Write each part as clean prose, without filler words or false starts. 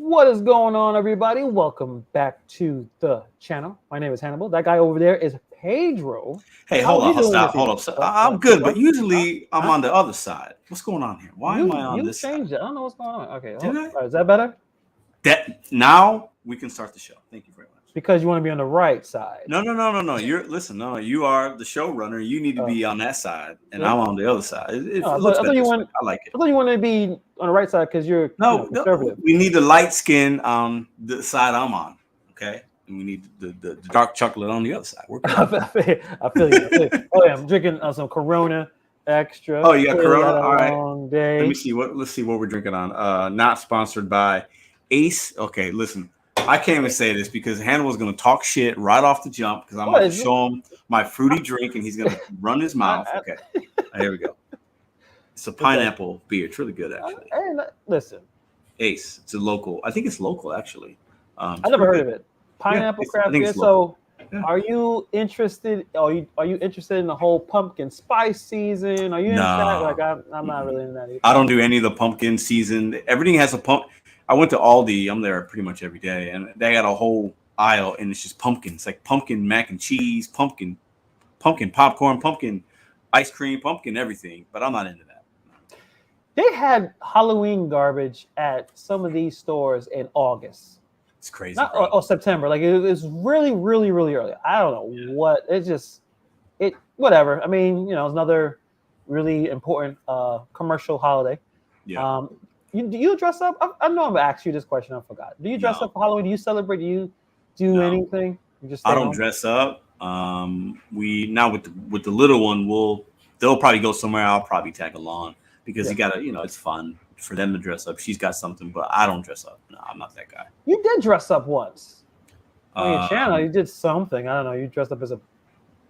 What is going on, everybody? Welcome back to the channel. My name is Hannibal. That guy over there is Pedro. Hey, How hold are you on, doing stop, this hold evening? up. I'm good, but usually I'm Huh? on the other side. What's going on here? Why am I on You this side? changed it. I don't know what's going on. Okay, Did I? all right, is that better? That now we can start the show. Thank you very much. Because you want to be on the right side. No. You are the showrunner. You need to be on that side, and Yeah. I'm on the other side. It I looks thought better. you wanted. I like it. I thought you wanted to be on the right side because you're conservative. We need the light skin on the side I'm on. Okay, and we need the dark chocolate on the other side. We're good. I feel you. Oh yeah, I'm drinking some Corona Extra. Oh, you got Corona. All right. Long day. Let's see what we're drinking on. Not sponsored by Ace. Okay, listen. I can't even say this because Hannibal's going to talk shit right off the jump because I'm going to show him my fruity drink and he's going to run his mouth. Okay, here we go. It's a pineapple beer. It's really good, actually. Hey, listen. Ace. It's a local. I think it's local, actually. I never heard of it. Pineapple craft beer. So, are you interested? Are you interested in the whole pumpkin spice season? Are you into that? Like, I'm not really in that either. I don't do any of the pumpkin season. Everything has a pump. I went to Aldi. I'm there pretty much every day, and they got a whole aisle, and it's just pumpkins, like pumpkin mac and cheese, pumpkin popcorn, pumpkin ice cream, pumpkin everything. But I'm not into that. They had Halloween garbage at some of these stores in August. It's crazy. Or September. Like it was really, really, really early. I don't know what. It's just whatever. I mean, it's another really important commercial holiday. Yeah. Do you dress up? I know I'm gonna ask you this question. I forgot. Do you dress up for Halloween? Do you celebrate? Do you do anything? You just I don't dress up. We now with the little one, they'll probably go somewhere. I'll probably tag along because you gotta, it's fun for them to dress up. She's got something, but I don't dress up. No, I'm not that guy. You did dress up once on your channel. You did something. I don't know. You dressed up as a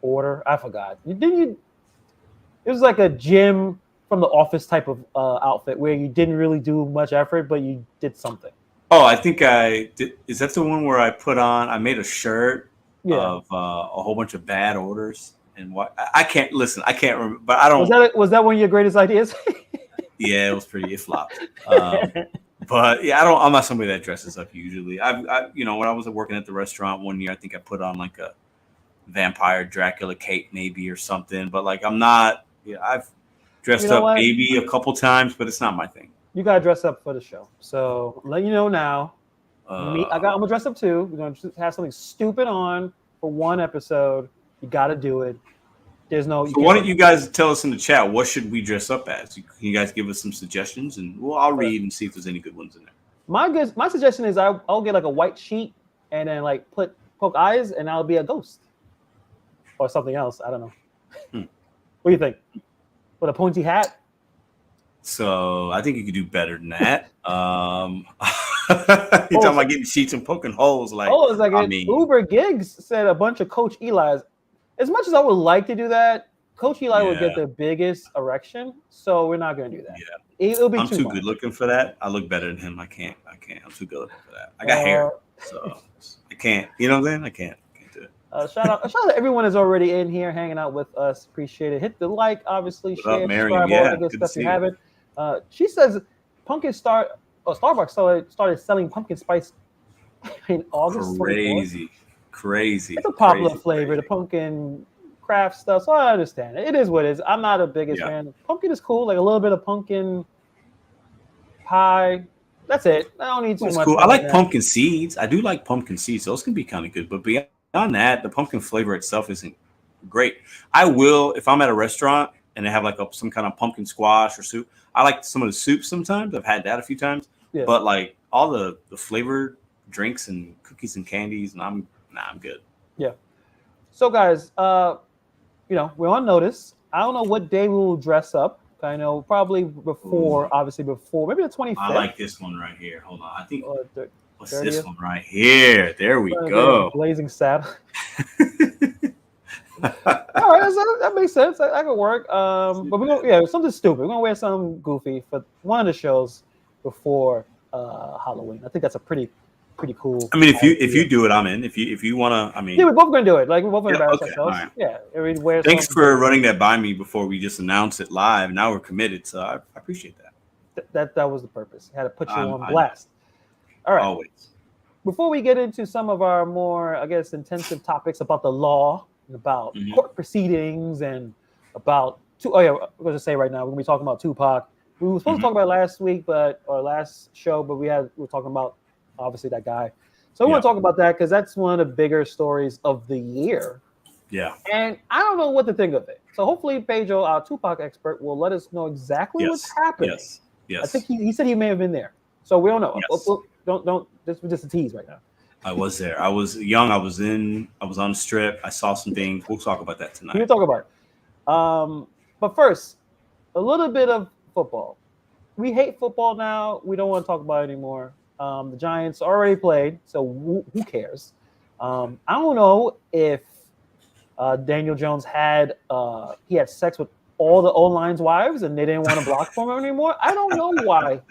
porter. I forgot. It was like a gym from the office type of outfit where you didn't really do much effort, but you did something. Oh, I think I did. Is that the one where I made a shirt of a whole bunch of bad orders and what? I can't remember, but I don't. Was that one of your greatest ideas? Yeah, it was it flopped. But yeah, I'm not somebody that dresses up usually. When I was working at the restaurant one year, I think I put on like a vampire Dracula cape maybe or something, but like I'm not. Yeah, I've dressed up maybe a couple times, but it's not my thing. You gotta dress up for the show. So let you know now. I'm gonna dress up too. We're gonna have something stupid on for one episode. You gotta do it. There's no. So why don't you guys tell us in the chat what should we dress up as? Can you guys give us some suggestions, and I'll read and see if there's any good ones in there. My suggestion is I'll get like a white sheet and then like poke eyes, and I'll be a ghost or something else. I don't know. What do you think? With a pointy hat? So I think you could do better than that. You're talking about getting sheets and poking holes. It's like Uber Gigs said a bunch of Coach Eli's. As much as I would like to do that, Coach Eli would get the biggest erection. So we're not going to do that. Yeah. It'll be I'm too much. good looking for that. I look better than him. I can't. I'm too good looking for that. I got hair. So I can't. You know what I'm saying? I can't do it. Shout out to everyone that's already in here hanging out with us. Appreciate it. Hit the like, obviously, share, subscribe, all the good stuff you have it. She says Starbucks started selling pumpkin spice in August. Crazy. It's a popular flavor, the pumpkin craft stuff. So I understand it. It is what it is. I'm not a biggest fan. Pumpkin is cool, like a little bit of pumpkin pie. That's it. I don't need too much. Cool. I like pumpkin seeds. I do like pumpkin seeds. Those can be kind of good. But beyond that, the pumpkin flavor itself isn't great. I will, if I'm at a restaurant and they have like some kind of pumpkin squash or soup. I like some of the soups sometimes. I've had that a few times. Yeah. But like all the flavored drinks and cookies and candies, and I'm good. Yeah. So guys, we're on notice. I don't know what day we will dress up. I know probably before maybe the 25th. I like this one right here. Hold on. I think what's 30th? This one right here? There we go. Blazing saddle. All right, that makes sense. That could work. But we're gonna something stupid. We're gonna wear something goofy for one of the shows before Halloween. I think that's a pretty cool. I mean, if you do it, I'm in. If you wanna, I mean, we're both gonna do it. Like we're both gonna embarrass ourselves. Right. Yeah. Thanks for running that by me before we just announced it live. Now we're committed, so I appreciate that. That was the purpose. I had to put you on blast. All right. Always. Before we get into some of our more, I guess, intensive topics about the law and about court proceedings and about we're going to say right now we're going to be talking about Tupac. We were supposed to talk about it last week, last show, but we were talking about obviously that guy. So we want to talk about that because that's one of the bigger stories of the year. Yeah. And I don't know what to think of it. So hopefully Pedro, our Tupac expert, will let us know exactly what's happening. Yes. I think he said he may have been there. So we don't know. Yes. Don't just a tease right now. I was there. I was young. I was on the strip. I saw some things. We'll talk about that tonight. We'll talk about it. But first, a little bit of football. We hate football now. We don't want to talk about it anymore. The Giants already played, so who cares? I don't know if Daniel Jones had sex with all the O-line's wives and they didn't want to block for him anymore. I don't know why.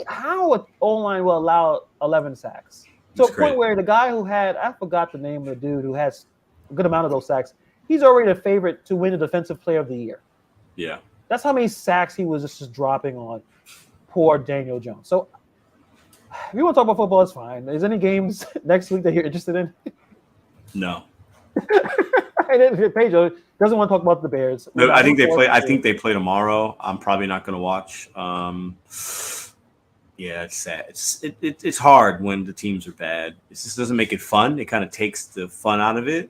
How an O-line will allow 11 sacks. To a point where the guy who I forgot the name of the dude who has a good amount of those sacks, he's already the favorite to win the Defensive Player of the Year. Yeah. That's how many sacks he was just dropping on poor Daniel Jones. So if you want to talk about football, it's fine. Is any games next week that you're interested in? No. Pedro doesn't want to talk about the Bears. I think they play tomorrow. I'm probably not going to watch. Yeah, it's sad. It's hard when the teams are bad. It just doesn't make it fun. It kind of takes the fun out of it.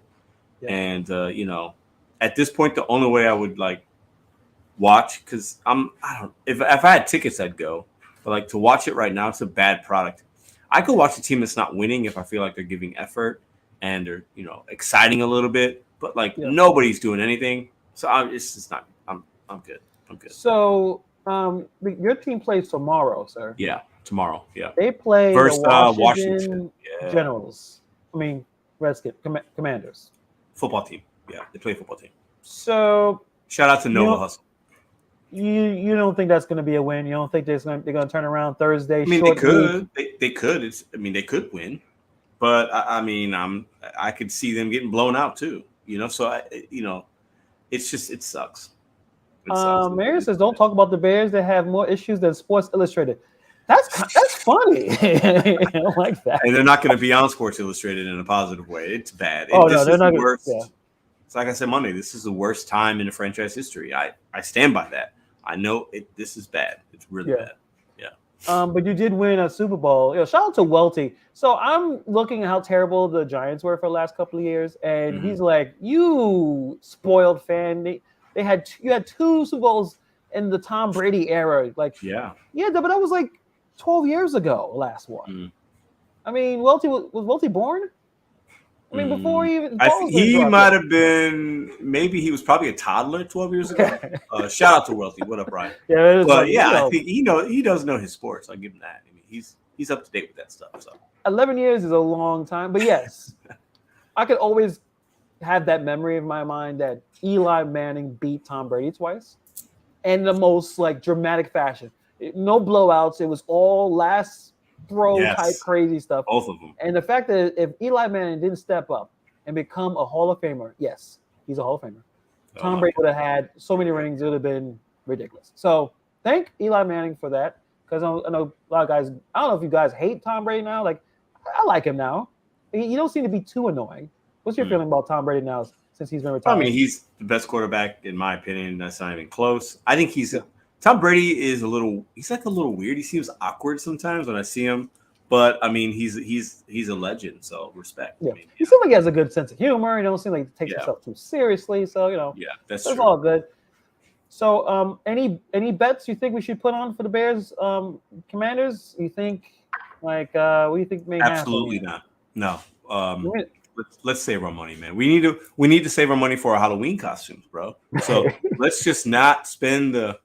Yeah. And at this point, the only way I would watch, because if I had tickets, I'd go. But to watch it right now, it's a bad product. I could watch a team that's not winning if I feel like they're giving effort and they're exciting a little bit. But nobody's doing anything, so it's just not. I'm good. I'm good. So your team plays tomorrow, sir. Yeah, tomorrow. Yeah, they play first the Washington Generals. I mean, Redskins Commanders. Football team. Yeah, they play football team. So shout out to Nova Hustle. You don't think that's going to be a win? You don't think they're going to turn around Thursday? I mean, they could. They could. They could win, but I could see them getting blown out too. So it's just it sucks. Mary says, "Don't talk about the Bears. They have more issues than Sports Illustrated." That's funny. I don't like that. And they're not going to be on Sports Illustrated in a positive way. It's bad. They're not worst. Yeah. It's like I said Monday. This is the worst time in the franchise history. I stand by that. I know this is bad. It's really bad. Yeah. But you did win a Super Bowl. Shout out to Welty. So I'm looking at how terrible the Giants were for the last couple of years, and he's like, "You spoiled fan." You had 2 Super Bowls in the Tom Brady era. But that was 12 years ago. Last one. I mean, Welty was Welty born? I mean, before he even. He might have been. Maybe he was probably a toddler 12 years ago. Shout out to Welty. What up, Brian? I think he does know his sports. I'll give him that. I mean, he's up to date with that stuff. So 11 years is a long time, but yes, I could always have that memory in my mind that Eli Manning beat Tom Brady twice, in the most dramatic fashion. No blowouts. It was all last type crazy stuff. Both of them. And the fact that if Eli Manning didn't step up and become a Hall of Famer, yes, he's a Hall of Famer. Tom Brady would have had so many rings, it would have been ridiculous. So thank Eli Manning for that, because I know a lot of guys. I don't know if you guys hate Tom Brady now. I like him now. He don't seem to be too annoying. What's your feeling about Tom Brady now since he's been retired? I mean, he's the best quarterback in my opinion. That's not even close. I think Tom Brady is a little weird. He seems awkward sometimes when I see him, but I mean, he's a legend, so respect. Yeah. I mean, he seems like he has a good sense of humor. He don't seem like he takes himself too seriously. So that's true. All good. So, any bets you think we should put on for the Bears Commanders? You think what do you think may happen? Absolutely not. No. Let's save our money, man. We need to save our money for our Halloween costumes, bro. So let's just not spend the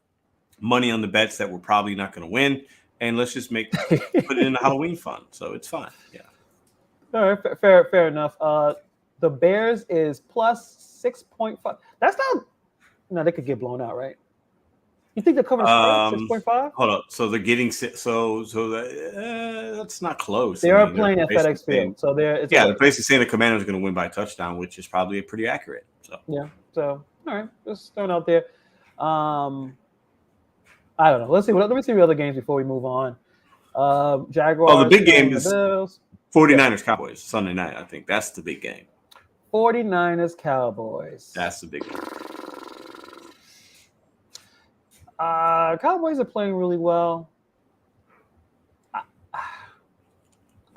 money on the bets that we're probably not going to win, and let's just put it in the Halloween fund. So it's fine. Yeah. All right, fair enough. The Bears is plus 6.5. That's not. No, they could get blown out, right? You think they're covering 6.5? Hold up. So they're getting that's not close. They are playing at FedEx Field, so they're basically saying the Commanders are going to win by a touchdown, which is probably pretty accurate. So So all right, just throwing out there. I don't know. Let me see the other games before we move on. Jaguars. Oh, the big game is Bills. 49ers Cowboys Sunday night. I think that's the big game. 49ers Cowboys. That's the big game. Cowboys are playing really well.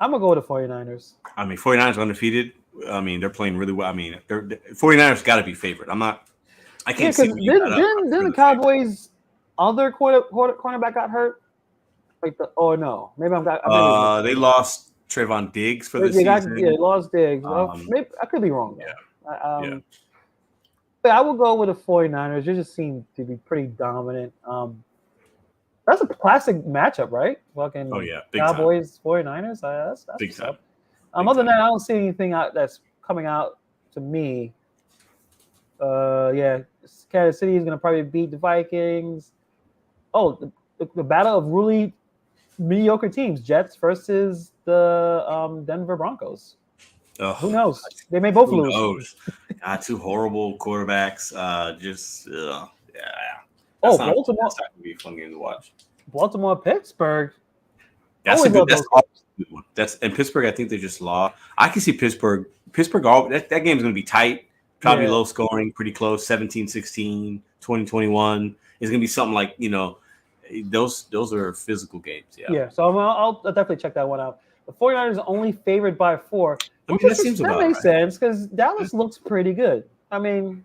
I'm going to go with the 49ers. I mean, 49ers undefeated. I mean, they're playing really well. I mean, 49ers got to be favored. I can't see. Didn't the Cowboys' other cornerback got hurt? No. Maybe they lost Trayvon Diggs for the season. They lost Diggs. Maybe I could be wrong. Yeah. But I will go with the 49ers. They just seem to be pretty dominant. That's a classic matchup, right? Fucking big Cowboys, time. 49ers. That's big time. Other than that, I don't see anything that's coming out to me. Kansas City is going to probably beat the Vikings. Oh, the battle of really mediocre teams: Jets versus the Denver Broncos. Who knows? They may both lose. Two horrible quarterbacks. Baltimore. That's not gonna be a fun game to watch. Baltimore, Pittsburgh. That's a good one. And Pittsburgh. I think they just lost. I can see Pittsburgh. That game's gonna be tight. Probably low scoring, pretty close. 17-16, 20-21. It's gonna be something like those are physical games. Yeah. So I'll definitely check that one out. The 49ers are only favored by 4. I mean, that makes sense because Dallas looks pretty good. I mean,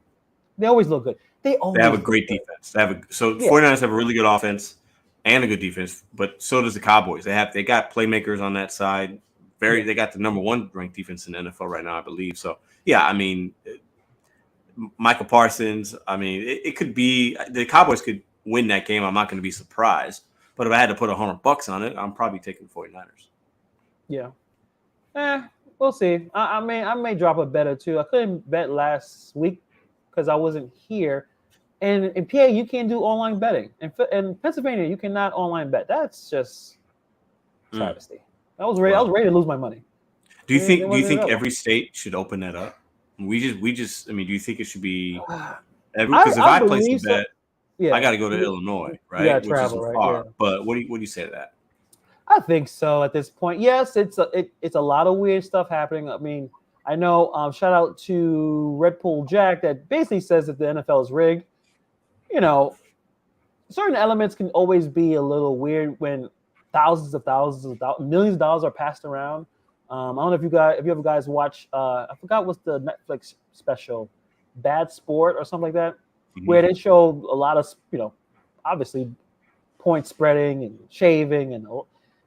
they always look good. They have a great defense. 49ers have a really good offense and a good defense, but so does the Cowboys. They got playmakers on that side. They got the number 1 ranked defense in the NFL right now, I believe. So I mean, Michael Parsons. I mean, it could be the Cowboys could win that game. I'm not going to be surprised. But if I had to put $100 on it, I'm probably taking the 49ers. Yeah. We'll see. I may drop a bet or two. I couldn't bet last week because I wasn't here. And in PA, you can't do online betting. In Pennsylvania, you cannot online bet. That's just travesty. I was ready to lose my money. Do you think every state should open that up? We just. I mean, do you think it should be because if I place a bet, I got to go to Illinois, right? Yeah, travel, which is right? far. Yeah. But what do you say to that? I think so at this point. Yes, it's a lot of weird stuff happening. I mean, I know. Shout out to Red Bull Jack that basically says that the NFL is rigged. Certain elements can always be a little weird when millions of dollars are passed around. I don't know if you ever guys watch. I forgot what's the Netflix special, Bad Sport or something like that, where they show a lot of obviously point spreading and shaving and.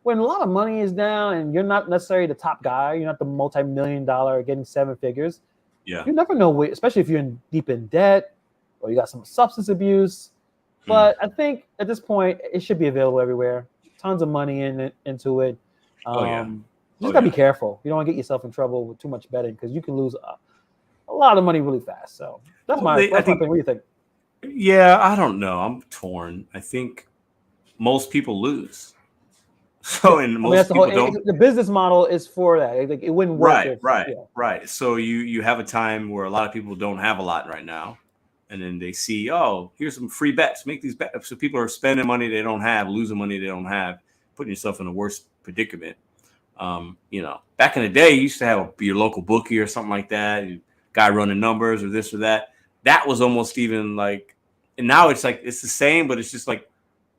When a lot of money is down and you're not necessarily the top guy, you're not the multi-million-dollar getting 7 figures. Yeah, you never know, especially if you're deep in debt or you got some substance abuse. But I think at this point, it should be available everywhere. Tons of money into it. You just gotta be careful. You don't want to get yourself in trouble with too much betting because you can lose a lot of money really fast. So that's my thing. What do you think? Yeah, I don't know. I'm torn. I think most people lose. So, and most people don't. The business model is for that. It wouldn't work. Right. So you have a time where a lot of people don't have a lot right now, and then they see, here's some free bets. Make these bets. So people are spending money they don't have, losing money they don't have, putting yourself in a worse predicament. Back in the day, you used to have your local bookie or something like that, guy running numbers or this or that. That was almost even like, and now it's like it's the same, but it's just like.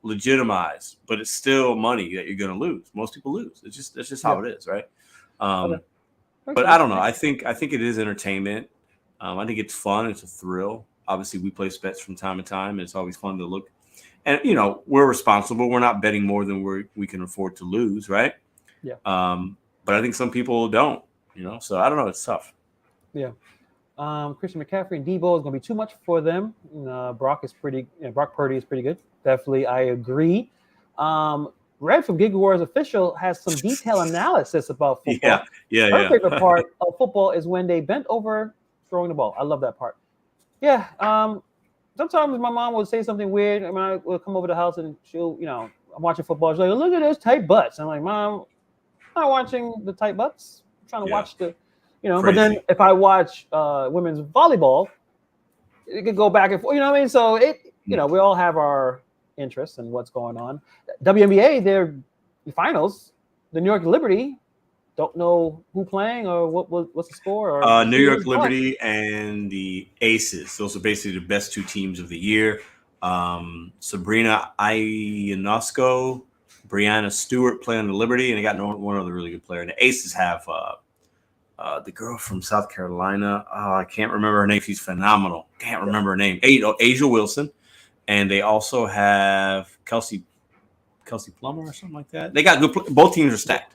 Legitimized, but it's still money that you're going to lose. Most people lose. That's just how it is, right? But I don't know. I think it is entertainment. I think it's fun. It's a thrill. Obviously, we place bets from time to time. It's always fun to look. And we're responsible. We're not betting more than we can afford to lose, right? Yeah. But I think some people don't. So I don't know. It's tough. Yeah. Christian McCaffrey and Debo is going to be too much for them. Brock Purdy is pretty good. Definitely, I agree. Red from Gig Wars Official has some detailed analysis about football. Yeah. Her favorite part of football is when they bent over throwing the ball. I love that part. Yeah. Sometimes my mom would say something weird. I mean, I would come over the house and she'll, I'm watching football. She's like, look at this tight butts. I'm like, Mom, I'm not watching the tight butts. I'm trying to watch the, Crazy. But then if I watch women's volleyball, it could go back and forth. You know what I mean? So we all have our interests and what's going on. WNBA, they're the finals. The New York Liberty. Don't know who playing or what's the score. Or New York Liberty and the Aces. Those are basically the best two teams of the year. Sabrina Ionesco, Brianna Stewart play on the Liberty, and they got one other really good player. And the Aces have the girl from South Carolina. I can't remember her name. She's phenomenal. Can't remember her name. Asia Wilson. And they also have Kelsey Plummer or something like that. They got good. Both teams are stacked.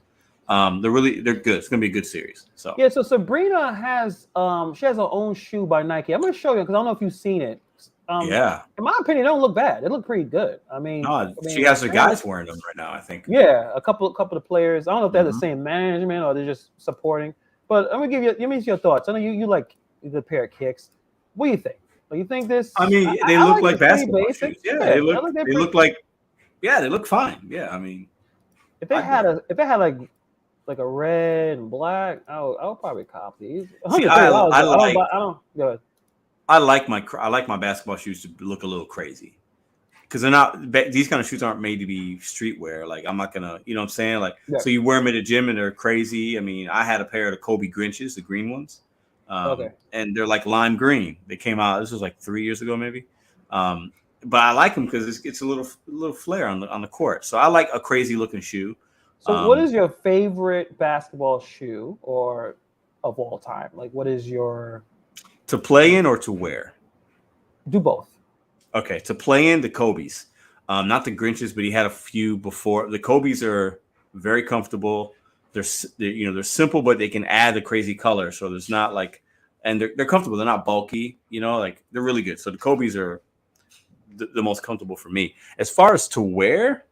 They're good. It's gonna be a good series. So yeah. So Sabrina has she has her own shoe by Nike. I'm gonna show you because I don't know if you've seen it. Yeah. In my opinion, it don't look bad. It looked pretty good. I mean, she has the guys wearing them right now. I think. Yeah, a couple of players. I don't know if they have the same management or they're just supporting. But I'm gonna give me your thoughts. I know you like the pair of kicks. What do you think? Do you think this? I mean, they look like basketball shoes. Yeah, they look like. Yeah, they look fine. Yeah, I mean, if they had like a red and black, I'll probably cop these. See, I like my basketball shoes to look a little crazy because they're not. These kind of shoes aren't made to be streetwear. Like I'm not gonna, you know what I'm saying? Like so you wear them at the gym and they're crazy. I mean, I had a pair of the Kobe Grinches, the green ones, and they're like lime green. They came out. This was like 3 years ago, maybe. But I like them because it's a little flair on the court. So I like a crazy looking shoe. So what is your favorite basketball shoe or of all time? Like what is your to play in or to wear? Do both. Okay, to play in the Kobe's. Not the Grinches, but he had a few before. The Kobe's are very comfortable. They're simple, but they can add the crazy color. So there's not like and they're comfortable. They're not bulky, like they're really good. So the Kobe's are the most comfortable for me. As far as to wear,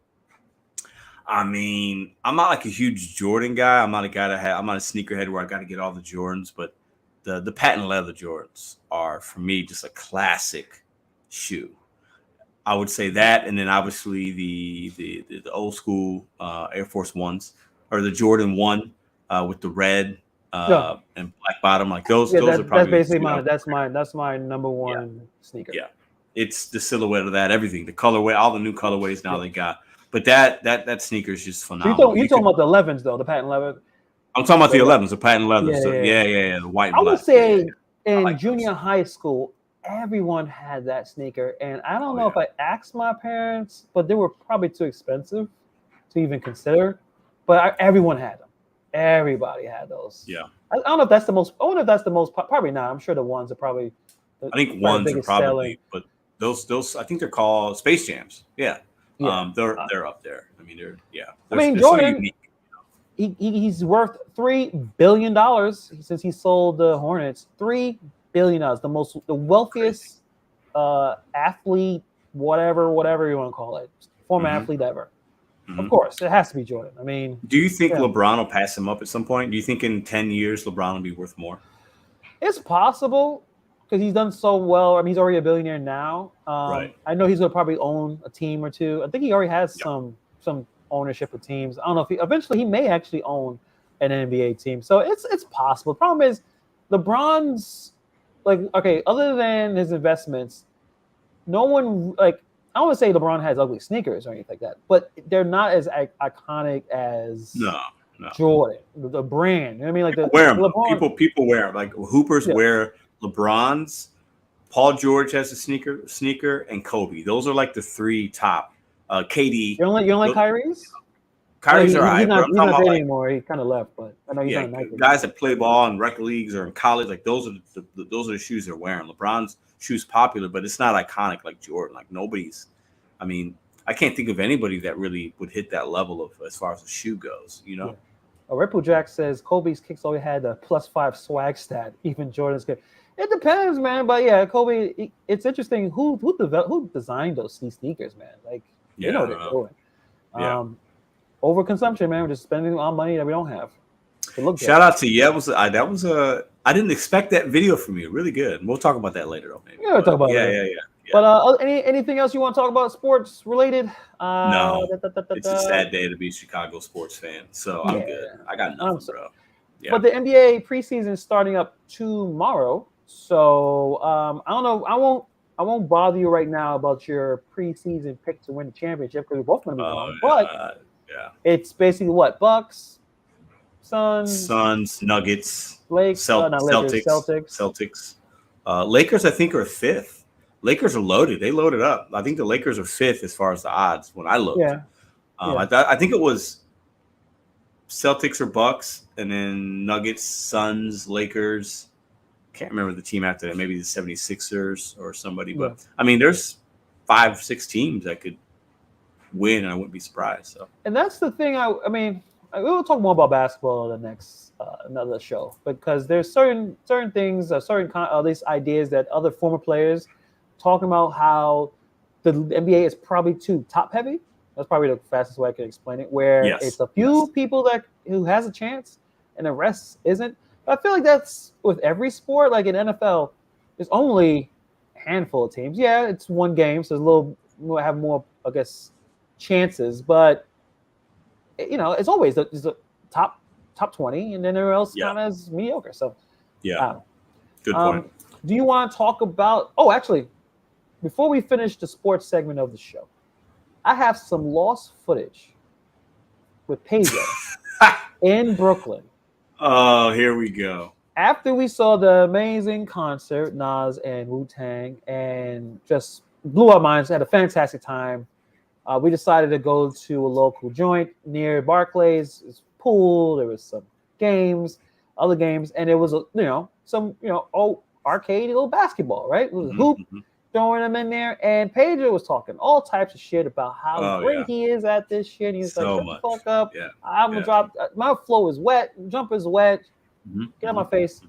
I mean, I'm not like a huge Jordan guy. I'm not a guy I'm not a sneakerhead where I got to get all the Jordans, but the patent leather Jordans are for me just a classic shoe. I would say that, and then obviously the old school Air Force Ones or the Jordan 1 with the red and black bottom, like those. Yeah, those are probably that's basically that's my number one sneaker. Yeah, it's the silhouette of that, everything, the colorway, all the new colorways now they got. But that sneaker is just phenomenal. You're talking about the 11s though, the patent leather. I'm talking about the 11s, the patent leathers. Yeah, the white and black. I would say in junior high school, everyone had that sneaker, and I don't know if I asked my parents, but they were probably too expensive to even consider. But everyone had them. Everybody had those. Yeah. I don't know if that's the most. I don't know if that's the most. Probably not. I'm sure the ones are probably. I think ones are probably, but those I think they're called Space Jams. Yeah. They're up there. I mean, they're Jordan. So unique. He's worth $3 billion since he sold the Hornets. $3 billion, the wealthiest athlete, whatever you want to call it, former athlete ever. Mm-hmm. Of course, it has to be Jordan. I mean, do you think LeBron will pass him up at some point? Do you think in 10 years LeBron will be worth more? It's possible because he's done so well. I mean, he's already a billionaire now. Right. I know he's going to probably own a team or two. I think he already has some ownership of teams. I don't know if eventually he may actually own an NBA team. So it's possible. The problem is LeBron's other than his investments, no one I don't want to say LeBron has ugly sneakers or anything like that, but they're not as iconic as Jordan, the brand. You know what I mean? Like the wear them. LeBron, people wear them. Like Hoopers wear LeBron's. Paul George has a sneaker, and Kobe. Those are like the three top. KD. You don't like Kyrie's? Kyrie's are right. He's not dating anymore. He kind of left, but I know he's not Nike. Guys that play ball in rec leagues or in college, like those are the shoes they're wearing. LeBron's shoes popular, but it's not iconic like Jordan. Like nobody's. I mean, I can't think of anybody that really would hit that level of as far as the shoe goes. Yeah. Ripple Jack says Kobe's kicks always had the +5 swag stat. Even Jordan's good. It depends, man. But yeah, Kobe. It's interesting. Who designed those sneakers, man? Like you know what they're doing. Yeah. Overconsumption, man. We're just spending our money that we don't have. Shout out to I didn't expect that video from you. Really good. We'll talk about that later, though. Maybe. Yeah, we'll talk about it. Yeah. But anything else you want to talk about sports related? No. It's a sad day to be a Chicago sports fan. So I'm good. I got nothing, bro. Yeah. But the NBA preseason is starting up tomorrow. So I don't know. I won't bother you right now about your preseason pick to win the championship because we're both going to be wrong. But Yeah. It's basically what? Bucks, Suns, Nuggets, Lakers, Celtics. Lakers, I think, are 5th. Lakers are loaded. They loaded up. I think the Lakers are 5th as far as the odds when I looked. Yeah. I think it was Celtics or Bucks, and then Nuggets, Suns, Lakers. Can't remember the team after that. Maybe the 76ers or somebody. But, I mean, there's 5-6 teams that could win, and I wouldn't be surprised. So. And that's the thing. I mean, we will talk more about basketball in the next another show, because there's certain things, these ideas that other former players talking about how the NBA is probably too top heavy. That's probably the fastest way I can explain it. Where it's a few people who has a chance, and the rest isn't. But I feel like that's with every sport. Like in NFL, there's only a handful of teams. Yeah, it's one game, so we'll have more, I guess, chances. But it's always the top 20, and then everyone else kind of is mediocre. So good point. Do you want to talk about? Oh, actually, before we finish the sports segment of the show, I have some lost footage with Pedro in Brooklyn. Oh, here we go. After we saw the amazing concert, Nas and Wu-Tang, and just blew our minds, had a fantastic time, we decided to go to a local joint near Barclays. It's pool, there was some other games, and it was some arcade, little basketball, right? It was a hoop, throwing them in there, and Pedro was talking all types of shit about how great he is at this shit. He was shut the fuck up. I'm gonna drop. My flow is wet. Jump is wet. Get out my face.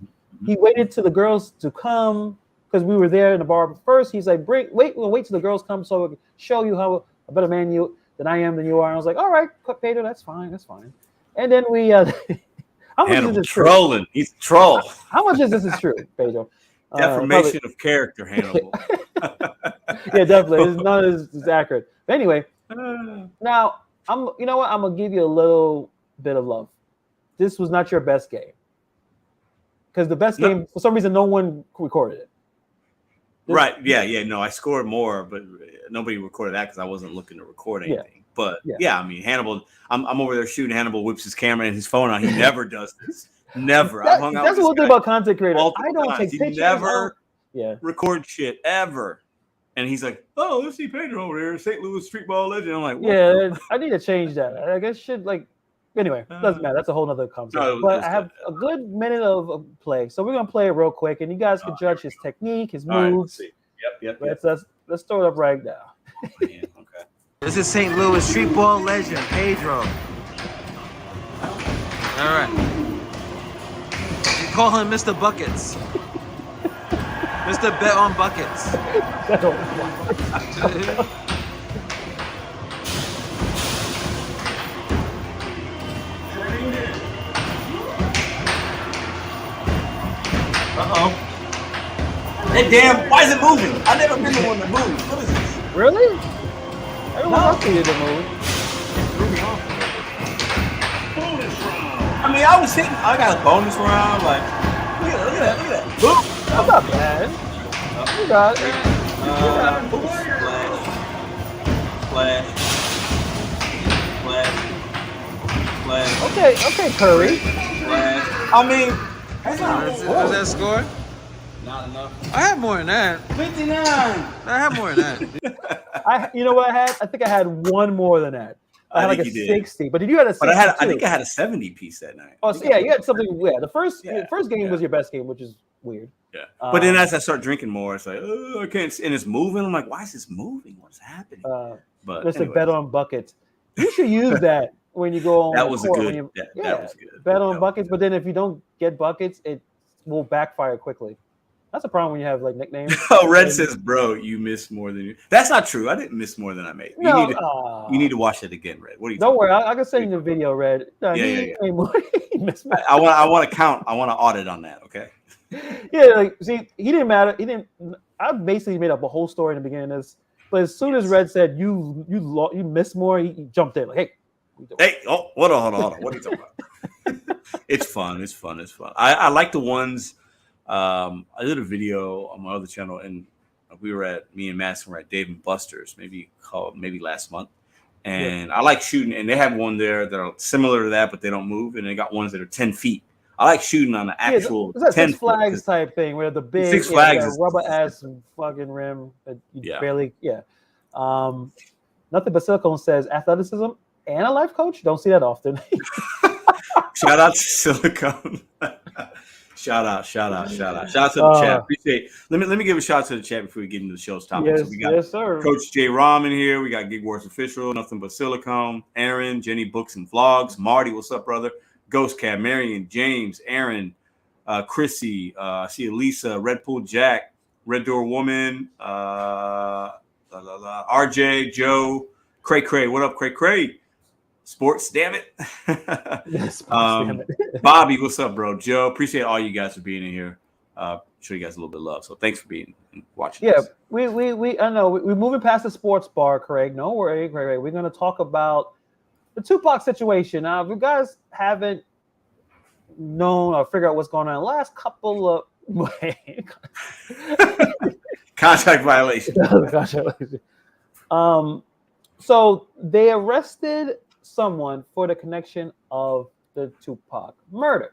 He waited till the girls to come, because we were there in the bar first. He's like, we'll wait till the girls come so we can show you how a better man than I am than you are. And I was like, all right, Pedro, that's fine. And then we how much is this trolling? True? He's a troll. How much is this true, Pedro? Defamation of character, Hannibal. Yeah, definitely. None of this is accurate. But anyway, now I'm gonna give you a little bit of love. This was not your best game, because the best game, for some reason, no one recorded it. Right? Yeah. No, I scored more, but nobody recorded that because I wasn't looking to record anything. But I mean, Hannibal. I'm over there shooting. Hannibal whips his camera and his phone out. He never does this. Never. That's the one thing about content creators. I don't take pictures. He never record shit ever. And he's like, "Oh, let's see Pedro over there, St. Louis streetball legend." I'm like, what? I need to change that. I guess anyway, doesn't matter. That's a whole other conversation. But I have a good minute of play, so we're gonna play it real quick, and you guys can judge his technique, his moves. Right, let's see. Yep. Let's throw it up right now. Okay. This is St. Louis streetball legend Pedro. All right. You call him Mr. Buckets. Mr. Bet on Buckets. Hey, damn, why is it moving? I've never been the one that moves. What is this? Really? Everyone else needed to move. I mean, I was hitting. I got a bonus round. Like, look at that. Boom. That's not bad. You got it. Splash. Okay, Curry. Splash. I mean, that's not. What's that score? Not enough. I had more than that. 59. I had more than that. You know what I had? I think I had one more than that. I had like a 60. But did you have a 60? But I think I had a 70 piece that night. Oh, so you had something weird. The first game was your best game, which is weird. Yeah. But then as I start drinking more, it's like, oh, I can't. And it's moving. I'm like, why is this moving? What's happening? But there's a bet on buckets. You should use that when you go on. That was good. That was good. Bet on buckets, but then if you don't get buckets, it will backfire quickly. That's a problem when you have like nicknames. Oh, Red says, "Bro, you missed more than you." That's not true. I didn't miss more than I made. You need to watch it again, Red. What are you? Don't worry, I can send you the video, Red. No, I want to count. I want to audit on that. Okay. Yeah, like see, he didn't matter. I basically made up a whole story in the beginning of this, but as soon as Red said you missed more, he jumped in like, hey, hold on. What are you talking about? It's fun. I like the ones. I did a video on my other channel, and me and Madison were at Dave and Buster's, maybe last month, And I like shooting, and they have one there that are similar to that, but they don't move, and they got ones that are 10 feet. I like shooting on the actual it's that 10 Six Flags type thing where the big Six Flags is rubber ass fucking rim that you barely nothing but silicone says athleticism and a life coach. Don't see that often. Shout out to silicone. Shout out to the chat. Appreciate. Let me give a shout out to the chat before we get into the show's topic. Yes, so we got yes, sir. Coach J Rom in here. We got Gig Wars Official, Nothing But Silicone, Aaron, Jenny Books and Vlogs, Marty, what's up, brother? Ghost Cat, Marion, James, Aaron, Chrissy, I see Elisa, Red Pool Jack, Red Door Woman, RJ, Joe, Cray. What up, Cray? Sports, damn it. Damn it. Bobby, what's up, bro? Joe, appreciate all you guys for being in here. Show you guys a little bit of love. So thanks for being watching. Yeah, we I know we're moving past the sports bar, Craig. No worry, Craig. We're going to talk about the Tupac situation. Now, if you guys haven't known or figured out what's going on, the last couple of contract violation. So they arrested someone for the connection of the Tupac murder.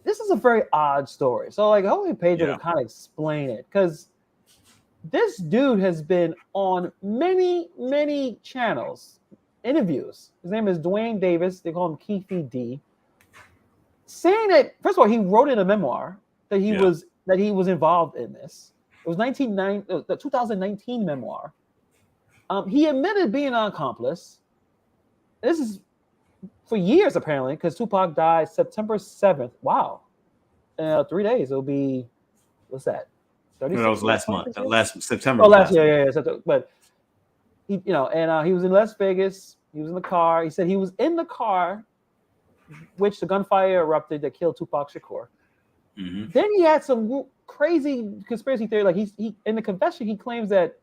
This is a very odd story. So, like, hopefully Pedro can kind of explain it, because this dude has been on many channels, interviews. His name is Dwayne Davis. They call him Keefy D. Saying that, first of all, he wrote in a memoir that he was involved in this. It was the 2019 memoir. He admitted being an accomplice. This is for years, apparently, because Tupac died September 7th. Wow. 3 days. It'll be, what's that? No, that was last month. Last September. Oh, last year. But, he was in Las Vegas. He was in the car. He said he was in the car, which the gunfire erupted that killed Tupac Shakur. Mm-hmm. Then he had some crazy conspiracy theory. Like he in the confession, he claims that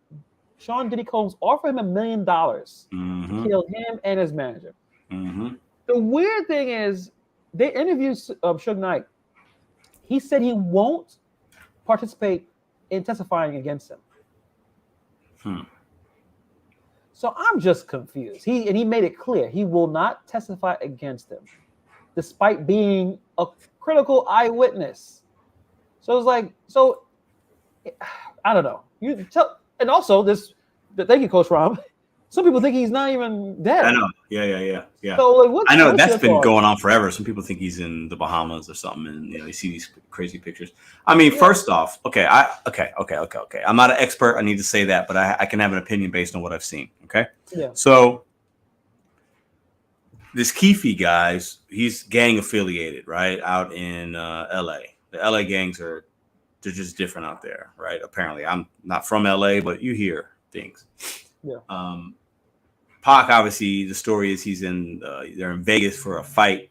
Sean Diddy Combs offered him $1 million to kill him and his manager. Mm-hmm. The weird thing is, they interviewed Suge Knight. He said he won't participate in testifying against him. So I'm just confused. He made it clear he will not testify against him, despite being a critical eyewitness. So it's like, I don't know. And also thank you, Coach Rom. Some people think he's not even dead. I know. Yeah. So, like, I know that's been going on forever. Some people think he's in the Bahamas or something, and you see these crazy pictures. I mean, first off, okay. I'm not an expert. I need to say that, but I can have an opinion based on what I've seen. Okay. Yeah. So this Keefy guys, he's gang affiliated, right? Out in LA. The LA gangs they're just different out there, right? Apparently, I'm not from LA, but you hear things. Yeah. Pac, obviously, the story is they're in Vegas for a fight.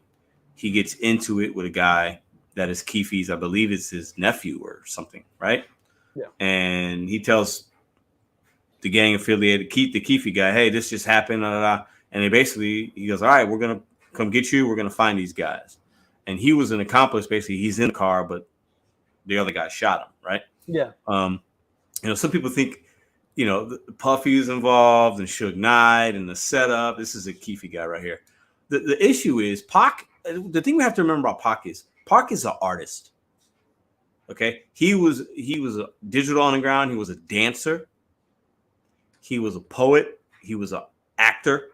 He gets into it with a guy that is Keefy's, I believe it's his nephew or something, right? Yeah. And he tells the gang affiliated, the Keefy guy, hey, this just happened, and he goes, all right, we're gonna come get you. We're gonna find these guys. And he was an accomplice. Basically, he's in the car, but the other guy shot him, right? Yeah. Some people think, Puffy is involved and Suge Knight and the setup. This is a Keefy guy right here. The issue is Pac. The thing we have to remember about Pac is an artist. Okay, he was a digital underground. He was a dancer. He was a poet. He was an actor.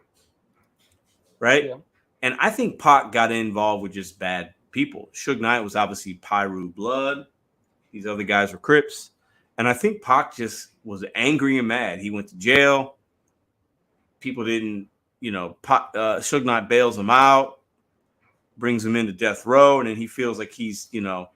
Right. Yeah. And I think Pac got involved with just bad people. Suge Knight was obviously Pyru Blood. These other guys were Crips. And I think Pac just was angry and mad. He went to jail. People didn't, Suge Knight bails him out, brings him into death row, and then he feels like he's,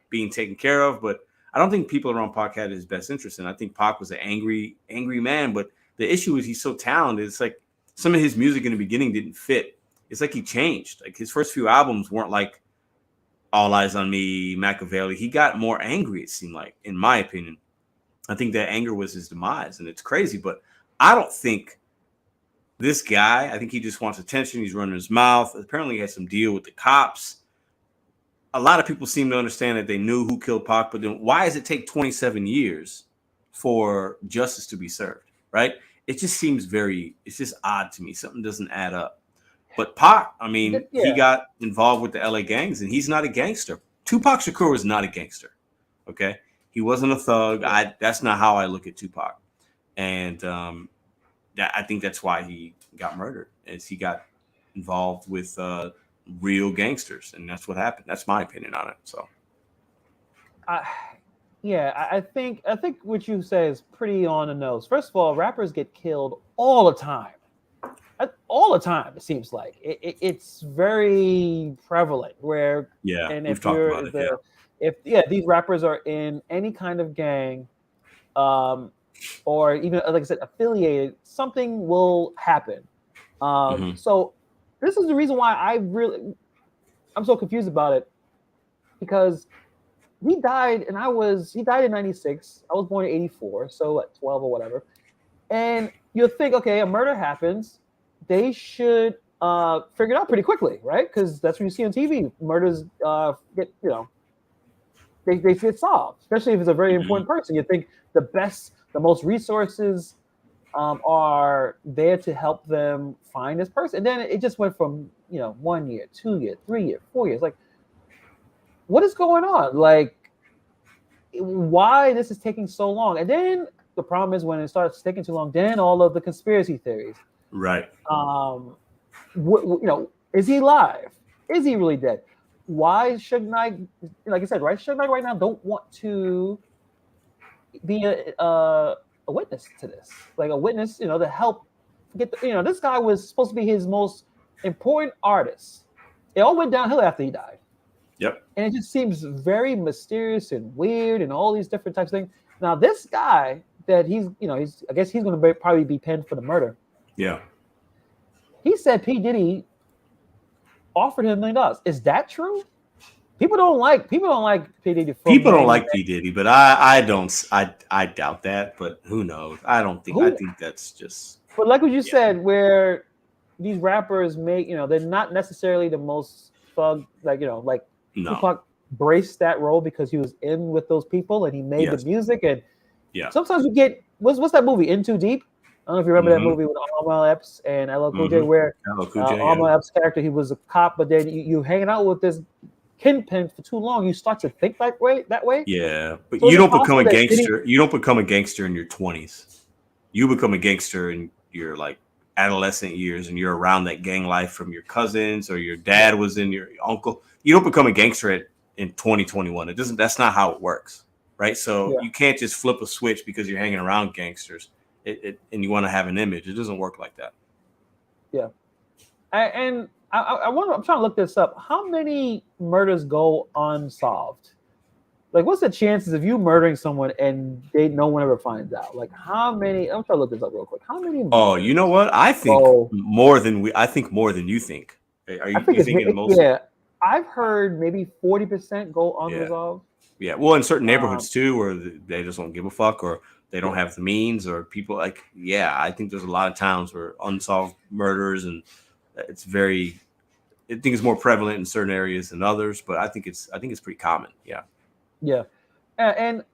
being taken care of. But I don't think people around Pac had his best interest in. I think Pac was an angry man. But the issue is he's so talented. It's like some of his music in the beginning didn't fit. It's like he changed. Like his first few albums weren't like All Eyes on Me, Machiavelli. He got more angry, it seemed like, in my opinion. I think that anger was his demise, and it's crazy. But I don't think this guy, I think he just wants attention. He's running his mouth. Apparently he had some deal with the cops. A lot of people seem to understand that they knew who killed Pac, but then why does it take 27 years for justice to be served, right? it just seems it's just odd to me. Something doesn't add up. But Pac, I mean, he got involved with the LA gangs, and he's not a gangster. Tupac Shakur was not a gangster. Okay, he wasn't a thug. That's not how I look at Tupac, and I think that's why he got murdered, is he got involved with real gangsters, and that's what happened. That's my opinion on it. So, I think what you say is pretty on the nose. First of all, rappers get killed all the time. All the time, it seems like it's very prevalent. Where and if you're if these rappers are in any kind of gang, or even like I said, affiliated, something will happen. So this is the reason why I'm so confused about it, because he died in 96. I was born in 84, so at 12 or whatever. And you'll think, okay, a murder happens, they should figure it out pretty quickly, right? Because that's what you see on TV. Murders get, they get solved, especially if it's a very important person. You think the most resources are there to help them find this person. And then it just went from 1 year, 2 year, 3 year, 4 years. Like, what is going on? Like, why this is taking so long? And then the problem is when it starts taking too long, then all of the conspiracy theories. Right. Is he alive? Is he really dead? Why Suge Knight, like I said, right? Suge Knight right now don't want to be a witness to this, like a witness, to help get this guy was supposed to be his most important artist. It all went downhill after he died. Yep. And it just seems very mysterious and weird and all these different types of things. Now, this guy that I guess he's going to probably be pinned for the murder. Yeah. He said P. Diddy offered him $1 million. Is that true? People don't like P. Diddy. People don't like P. Diddy, but I doubt that. But who knows? I think that's just. But like what you said, where these rappers make, they're not necessarily the most thug, no. Tupac braced that role because he was in with those people and he made the music. And sometimes you get what's that movie, In Too Deep? I don't know if you remember that movie with Amel Epps and LL Cool J, where Amel Epps' character, he was a cop, but then you hanging out with this kingpin for too long, you start to think that way. Yeah, but so you don't become a gangster. You don't become a gangster in your 20s. You become a gangster in your adolescent years, and you're around that gang life from your cousins or your dad was in your uncle. You don't become a gangster in 2021. It doesn't. That's not how it works, right? So you can't just flip a switch because you're hanging around gangsters. And you want to have an image. It doesn't work like that. Yeah. And I wonder, I'm trying to look this up. How many murders go unsolved? Like, what's the chances of you murdering someone and no one ever finds out? Like, how many? I'm trying to look this up real quick. How many? Oh, you know what? I think more than you think. Are you thinking the most? Yeah. I've heard maybe 40% go unresolved. Yeah. Well, in certain neighborhoods too, where they just don't give a fuck, or they don't have the means, or people I think there's a lot of towns where unsolved murders, and I think it's more prevalent in certain areas than others, but I think it's pretty common. Yeah. Yeah. And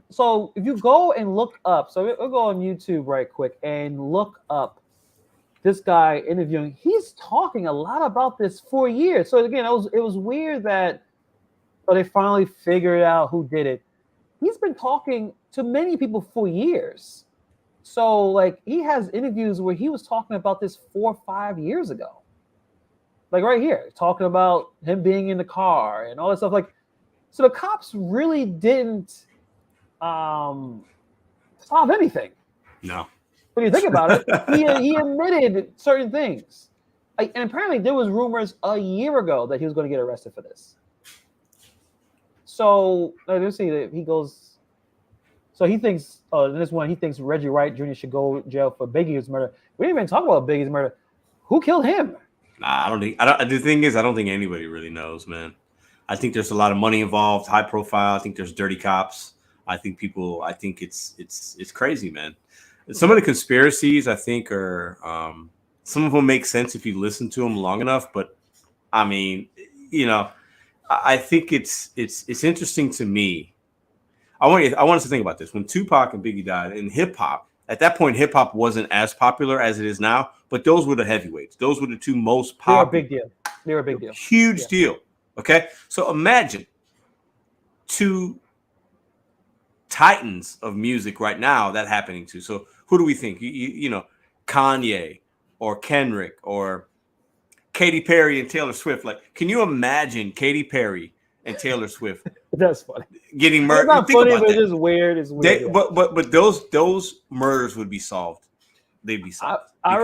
so if you go and look up, so we'll go on YouTube right quick and look up this guy interviewing. He's talking a lot about this for years. So again, it was weird that they finally figured out who did it. He's been talking to many people for years. So he has interviews where he was talking about this 4 or 5 years ago. Like right here, talking about him being in the car and all that stuff. So the cops really didn't solve anything. No. When you think about it, he admitted certain things. And apparently there was rumors a year ago that he was going to get arrested for this. So let's see that he goes. So he thinks, this one, he thinks Reggie Wright Jr. should go to jail for Biggie's murder. We didn't even talk about Biggie's murder. Who killed him? Nah, the thing is, I don't think anybody really knows, man. I think there's a lot of money involved, high profile. I think there's dirty cops. I think it's crazy, man. Some of the conspiracies I think are, some of them make sense if you listen to them long enough. But I mean, I think it's interesting to me. I want us to think about this. When Tupac and Biggie died in hip hop, At that point, hip hop wasn't as popular as it is now, but those were the heavyweights. Those were the two most popular. They were a big deal. They were a big deal. Huge deal. Okay, so imagine two titans of music right now that happening to. So who do we think? You know, Kanye or Kendrick or Katy Perry and Taylor Swift. Like, can you imagine Katy Perry and Taylor Swift? That's funny. Getting murdered. It's not funny, but it's just weird. It's weird. But those murders would be solved. They'd be solved. I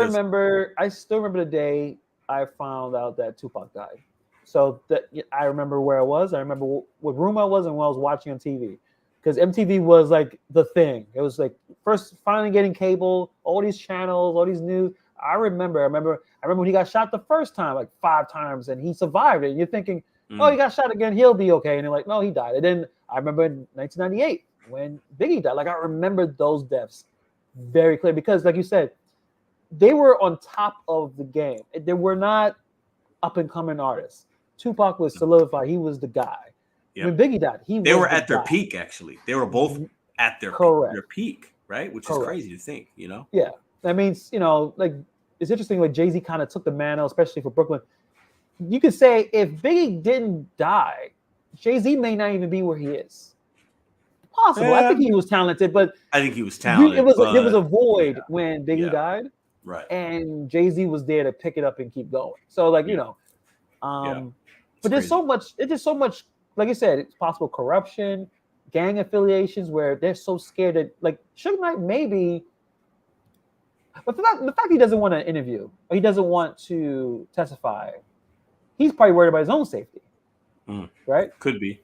still remember the day I found out that Tupac died. So that I remember where I was. I remember what room I was and what I was watching on TV. Because MTV was like the thing. It was like first finally getting cable, all these channels, all these news. I remember when he got shot the first time, like 5 times, and he survived it. And you're thinking, oh, he got shot again, he'll be okay. And they're like, no, he died. And then I remember in 1998 when Biggie died. Like I remember those deaths very clear because, like you said, they were on top of the game. They were not up and coming artists. Tupac was solidified. He was the guy. Yep. When Biggie died, they were at their peak. Actually, they were both at their peak, right? Which is crazy to think, you know. Yeah, that means like it's interesting. Like Jay-Z kind of took the mantle, especially for Brooklyn. You could say if Biggie didn't die, Jay-Z may not even be where he is. Possible. Yeah. I think he was talented, but I think he was talented. There was a void when Biggie died, right? And Jay-Z was there to pick it up and keep going. So, like you know, but there's so much. It's just so much. Like I said, it's possible corruption, gang affiliations, where they're so scared that, like, Suge Knight maybe, but the fact he doesn't want to interview or he doesn't want to testify, he's probably worried about his own safety, right? Could be,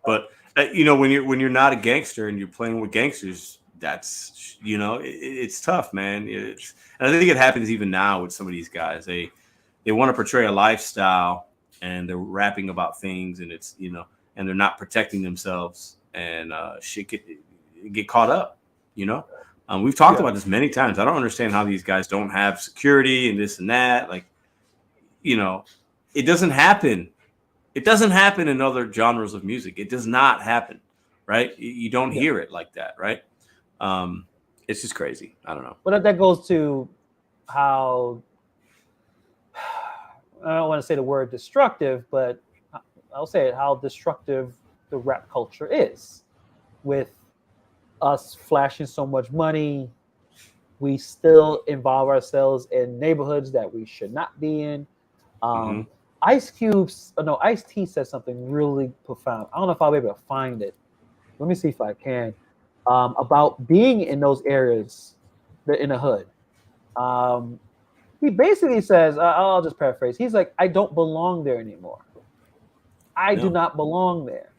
but when you're not a gangster and you're playing with gangsters, that's it's tough, man. And I think it happens even now with some of these guys. They want to portray a lifestyle. And they're rapping about things, and it's and they're not protecting themselves, and shit get caught up. We've talked about this many times. I don't understand how these guys don't have security and this and that. Like, it doesn't happen. It doesn't happen in other genres of music. It does not happen, right? You don't hear it like that, right? It's just crazy. I don't know. But that goes to how. I don't want to say the word destructive, but I'll say it, how destructive the rap culture is. With us flashing so much money, we still involve ourselves in neighborhoods that we should not be in. Ice-T said something really profound. I don't know if I'll be able to find it. Let me see if I can. About being in those areas, in the hood. He basically says, I'll just paraphrase. He's like, I don't belong there anymore. I do not belong there.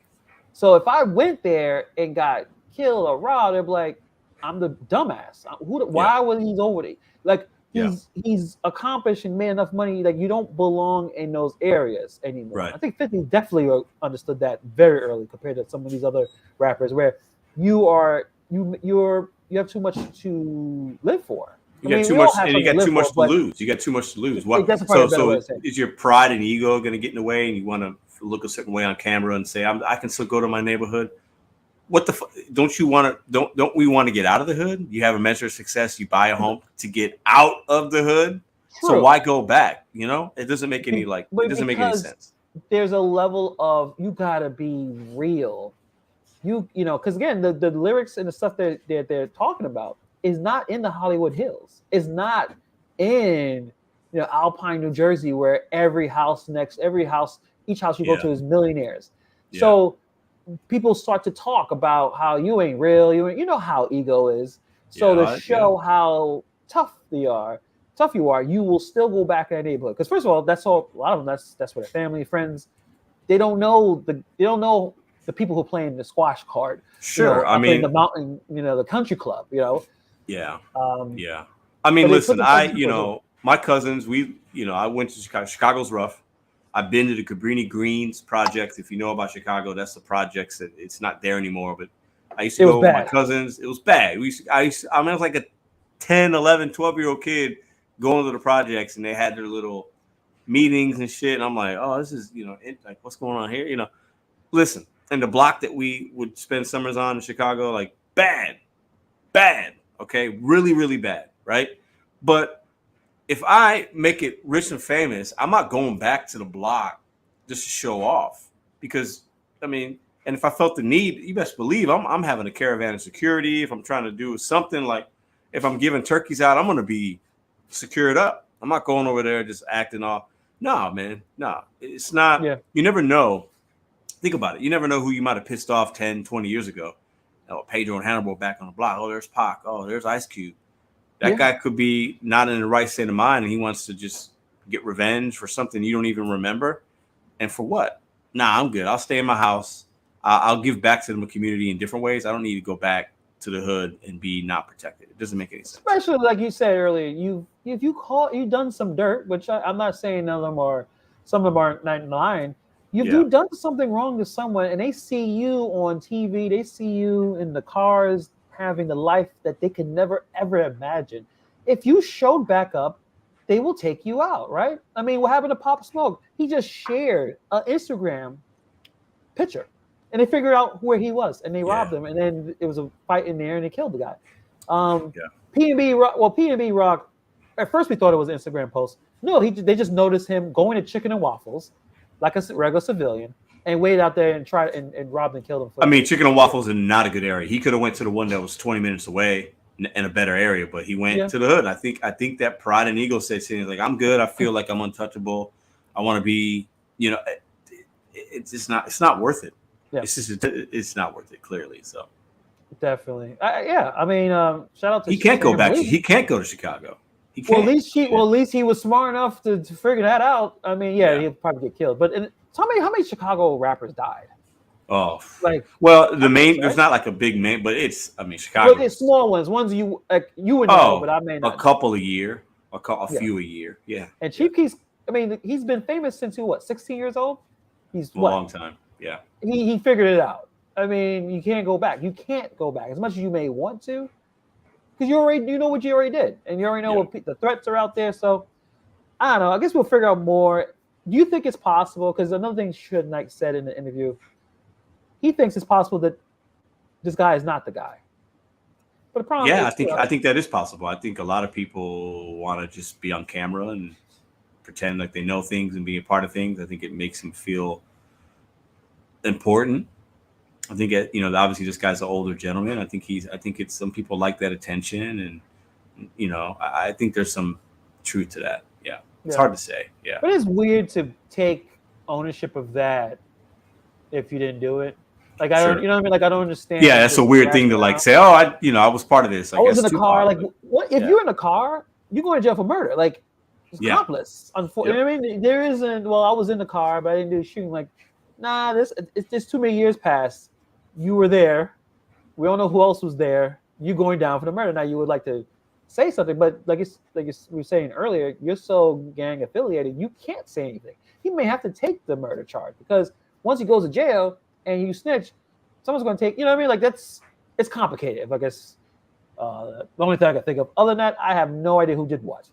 So if I went there and got killed or robbed, they'd be like, I'm the dumbass. Why was he over there? Like, he's accomplished and made enough money. Like, you don't belong in those areas anymore. Right. I think 50 definitely understood that very early compared to some of these other rappers where you have too much to live for. You got too much, and you got too much to lose. You got too much to lose. So is your pride and ego going to get in the way, and you want to look a certain way on camera and say, I can still go to my neighborhood? What the don't you want to? Don't we want to get out of the hood? You have a measure of success. You buy a home to get out of the hood. True. So why go back? It doesn't make any make any sense. There's a level of you gotta be real. Because again, the lyrics and the stuff that they're talking about is not in the Hollywood Hills. It's not in Alpine, New Jersey, where each house you go to is millionaires. Yeah. So people start to talk about how you ain't real. You know how ego is. So to show how tough you are, you will still go back in that neighborhood. Because first of all, a lot of them. That's where their family, friends. They don't know the people who play in the squash card. Sure, the mountain, the country club. Yeah. I mean, listen, my cousins, I went to Chicago. Chicago's rough. I've been to the Cabrini Greens projects. If you know about Chicago, that's the projects that it's not there anymore. But I used to go with my cousins. It was bad. I was like a 10, 11, 12-year-old kid going to the projects, and they had their little meetings and shit. And I'm like, oh, this is, like, what's going on here? Listen, and the block that we would spend summers on in Chicago, like bad. Okay, really, really bad, right? But if I make it rich and famous, I'm not going back to the block just to show off. Because I mean, and if I felt the need, you best believe I'm having a caravan of security. If I'm trying to do something like, if I'm giving turkeys out, I'm going to be secured up. I'm not going over there just acting off. No, man, no, it's not. Yeah. You never know. Think about it. You never know who you might have pissed off 10, 20 years ago. Oh, Pedro and Hannibal back on the block. Oh, there's Pac. Oh, there's Ice Cube. That guy could be not in the right state of mind, and he wants to just get revenge for something you don't even remember. And for what? Nah, I'm good. I'll stay in my house. I'll give back to the community in different ways. I don't need to go back to the hood and be not protected. It doesn't make any sense. Especially like you said earlier, you've done some dirt, which I'm not saying none of them are. Some of them aren't lying. You've done something wrong to someone, and they see you on TV. They see you in the cars having the life that they could never ever imagine. If you showed back up, they will take you out, right? I mean, what happened to Pop Smoke? He just shared an Instagram picture, and they figured out where he was, and they robbed him, and then it was a fight in there, and they killed the guy. P&B Rock. At first, we thought it was an Instagram post. No, they just noticed him going to Chicken and Waffles, like a regular civilian, and waited out there and tried and robbed and killed him. I mean, Chicken and Waffles is not a good area. He could have went to the one that was 20 minutes away in a better area, but he went to the hood. I think that pride and ego says things like, I'm good. I feel like I'm untouchable. I want to be, it's just not. It's not worth it. Yeah. It's not worth it. Clearly, so definitely. I mean, shout out to. He can't go back. He can't go to Chicago. He can't. Well, at least he was smart enough to figure that out. I mean, he'll probably get killed. But how many Chicago rappers died? Oh, like the main. There's not like a big main, but Chicago. Well, it's small ones you would know, but I may not. A couple a year, a few a year. Yeah. And Chief Keef's. I mean, he's been famous since he was 16 years old. He's a long time. Yeah. He figured it out. I mean, you can't go back. You can't go back as much as you may want to, because you know what you already did, and you already know what the threats are out there. So I don't know. I guess we'll figure out more. Do you think it's possible? Because another thing Suge Knight said in the interview, he thinks it's possible that this guy is not the guy. But the problem I think that is possible. I think a lot of people want to just be on camera and pretend like they know things and be a part of things. I think it makes them feel important. I think obviously this guy's an older gentleman. I think it's some people like that attention, and I think there's some truth to that. Yeah. It's hard to say. Yeah. But it's weird to take ownership of that if you didn't do it. Like I don't, you know what I mean? Like I don't understand. Yeah, that's a weird thing to like say. Oh, I was part of this. I was in the car. Like, what if you're in the car? You're going to jail for murder. Like, it's accomplice. Unfortunately, I mean, there isn't. Well, I was in the car, but I didn't do shooting. Like, nah, it's too many years passed. You were there. We don't know who else was there. You going down for the murder. Now you would like to say something, but like we were saying earlier, you're so gang affiliated, you can't say anything. He may have to take the murder charge because once he goes to jail and you snitch, someone's going to take. You know what I mean? Like it's complicated. I guess the only thing I can think of. Other than that, I have no idea who did what.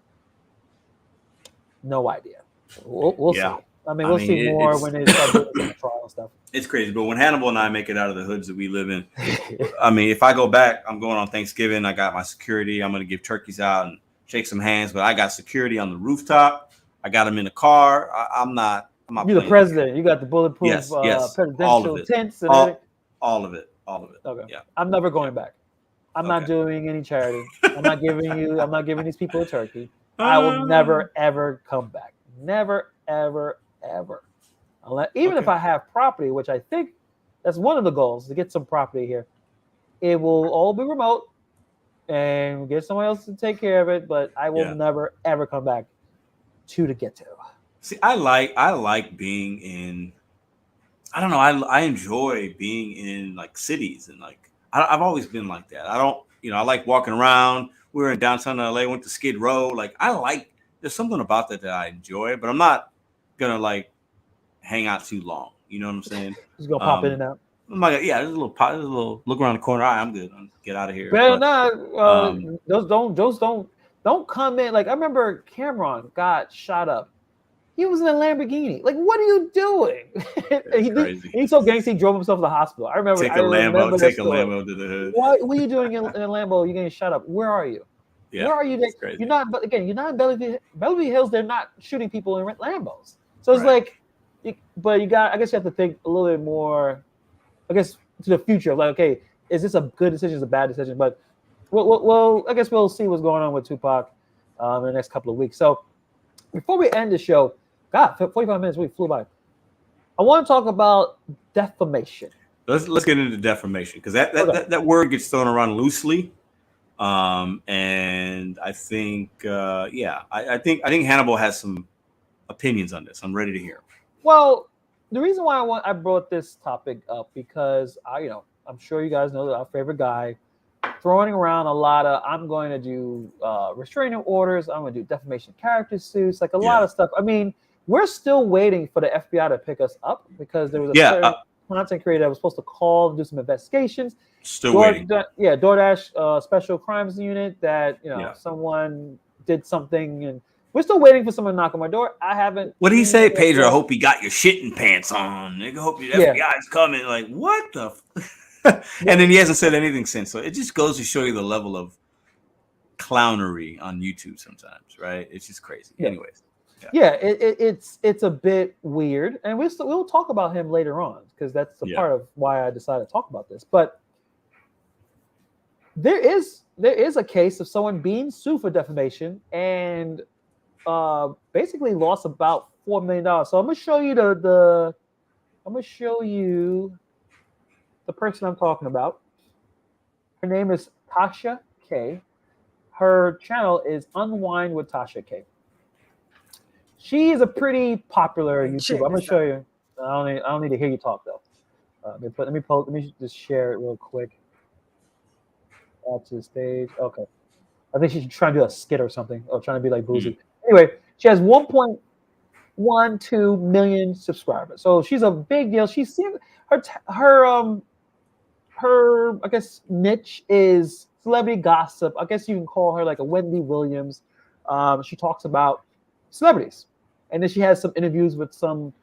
No idea. We'll see. I mean, we'll see more when they start doing the trial and stuff. It's crazy, but when Hannibal and I make it out of the hoods that we live in, I mean, if I go back, I'm going on Thanksgiving. I got my security. I'm going to give turkeys out and shake some hands, but I got security on the rooftop. I got them in the car. I'm not. You're the president. You got the bulletproof presidential tents and everything. All of it. Okay. Yeah. I'm never going back. I'm not doing any charity. I'm not giving these people a turkey. I will never ever come back. Never ever ever. Even if I have property, which I think that's one of the goals, to get some property here, it will all be remote and get someone else to take care of it. But I will never ever come back to the ghetto. See, I like being in. I don't know. I enjoy being in like cities and like I've always been like that. I don't. I like walking around. We were in downtown LA. Went to Skid Row. Like there's something about that I enjoy, but I'm not gonna like hang out too long. You know what I'm saying? Just gonna pop in and out. I'm like, there's a little look around the corner. All right, I'm good. Get out of here. But those don't come in. Like I remember Cameron got shot up He was in a Lamborghini. Like, what are you doing? He's so gangster. He drove himself to the hospital. I remember. Take a Lambo to the hood. What are you doing in a Lambo? You're getting shot up. Where are you? Yeah, where are you? You're not. But again, you're not in Bellevue Hills. They're not shooting people in Lambos. So it's like, but you got. I guess you have to think a little bit more. I guess to the future. Like, okay, is this a good decision? Is a bad decision? But well, I guess we'll see what's going on with Tupac in the next couple of weeks. So before we end the show. God, 45 minutes, we flew by. I want to talk about defamation. Let's get into defamation because that word gets thrown around loosely, and I think I think Hannibal has some opinions on this. I'm ready to hear. Well, the reason why I brought this topic up because I'm sure you guys know that our favorite guy throwing around a lot of I'm going to do restraining orders. I'm going to do defamation character suits, like a lot of stuff. I mean. We're still waiting for the FBI to pick us up because there was a certain content creator that was supposed to call and do some investigations. Still waiting. DoorDash Special Crimes Unit that someone did something, and we're still waiting for someone to knock on my door. I haven't. What did he say, Pedro? I hope you got your shitting pants on. Nigga, hope the FBI is coming. Like what the? And then he hasn't said anything since. So it just goes to show you the level of clownery on YouTube sometimes, right? It's just crazy. Yeah. Anyways. It's a bit weird, and we'll talk about him later on because that's the part of why I decided to talk about this. But there is a case of someone being sued for defamation and basically lost about $4 million. So I'm gonna show you the person I'm talking about. Her name is Tasha K. Her channel is Unwind with Tasha K. She is a pretty popular YouTuber. I'm gonna show you. I don't need to hear you talk though. Let me just share it real quick. Up to the stage. Okay. I think she's trying to do a skit or something, or trying to be like Boozy. Anyway, she has 1.12 million subscribers, so she's a big deal. She's seen her I guess niche is celebrity gossip. I guess you can call her like a Wendy Williams. She talks about celebrities. And then she has some interviews with some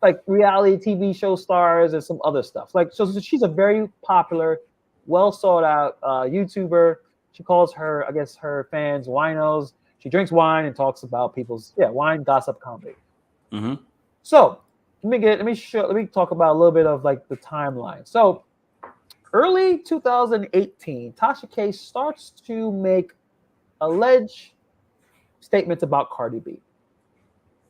like reality TV show stars and some other stuff. Like so she's a very popular, well sought out YouTuber. She calls her fans winos. She drinks wine and talks about people's wine gossip comedy. Mm-hmm. So let me talk about a little bit of like the timeline. So early 2018, Tasha K starts to make alleged statements about Cardi B.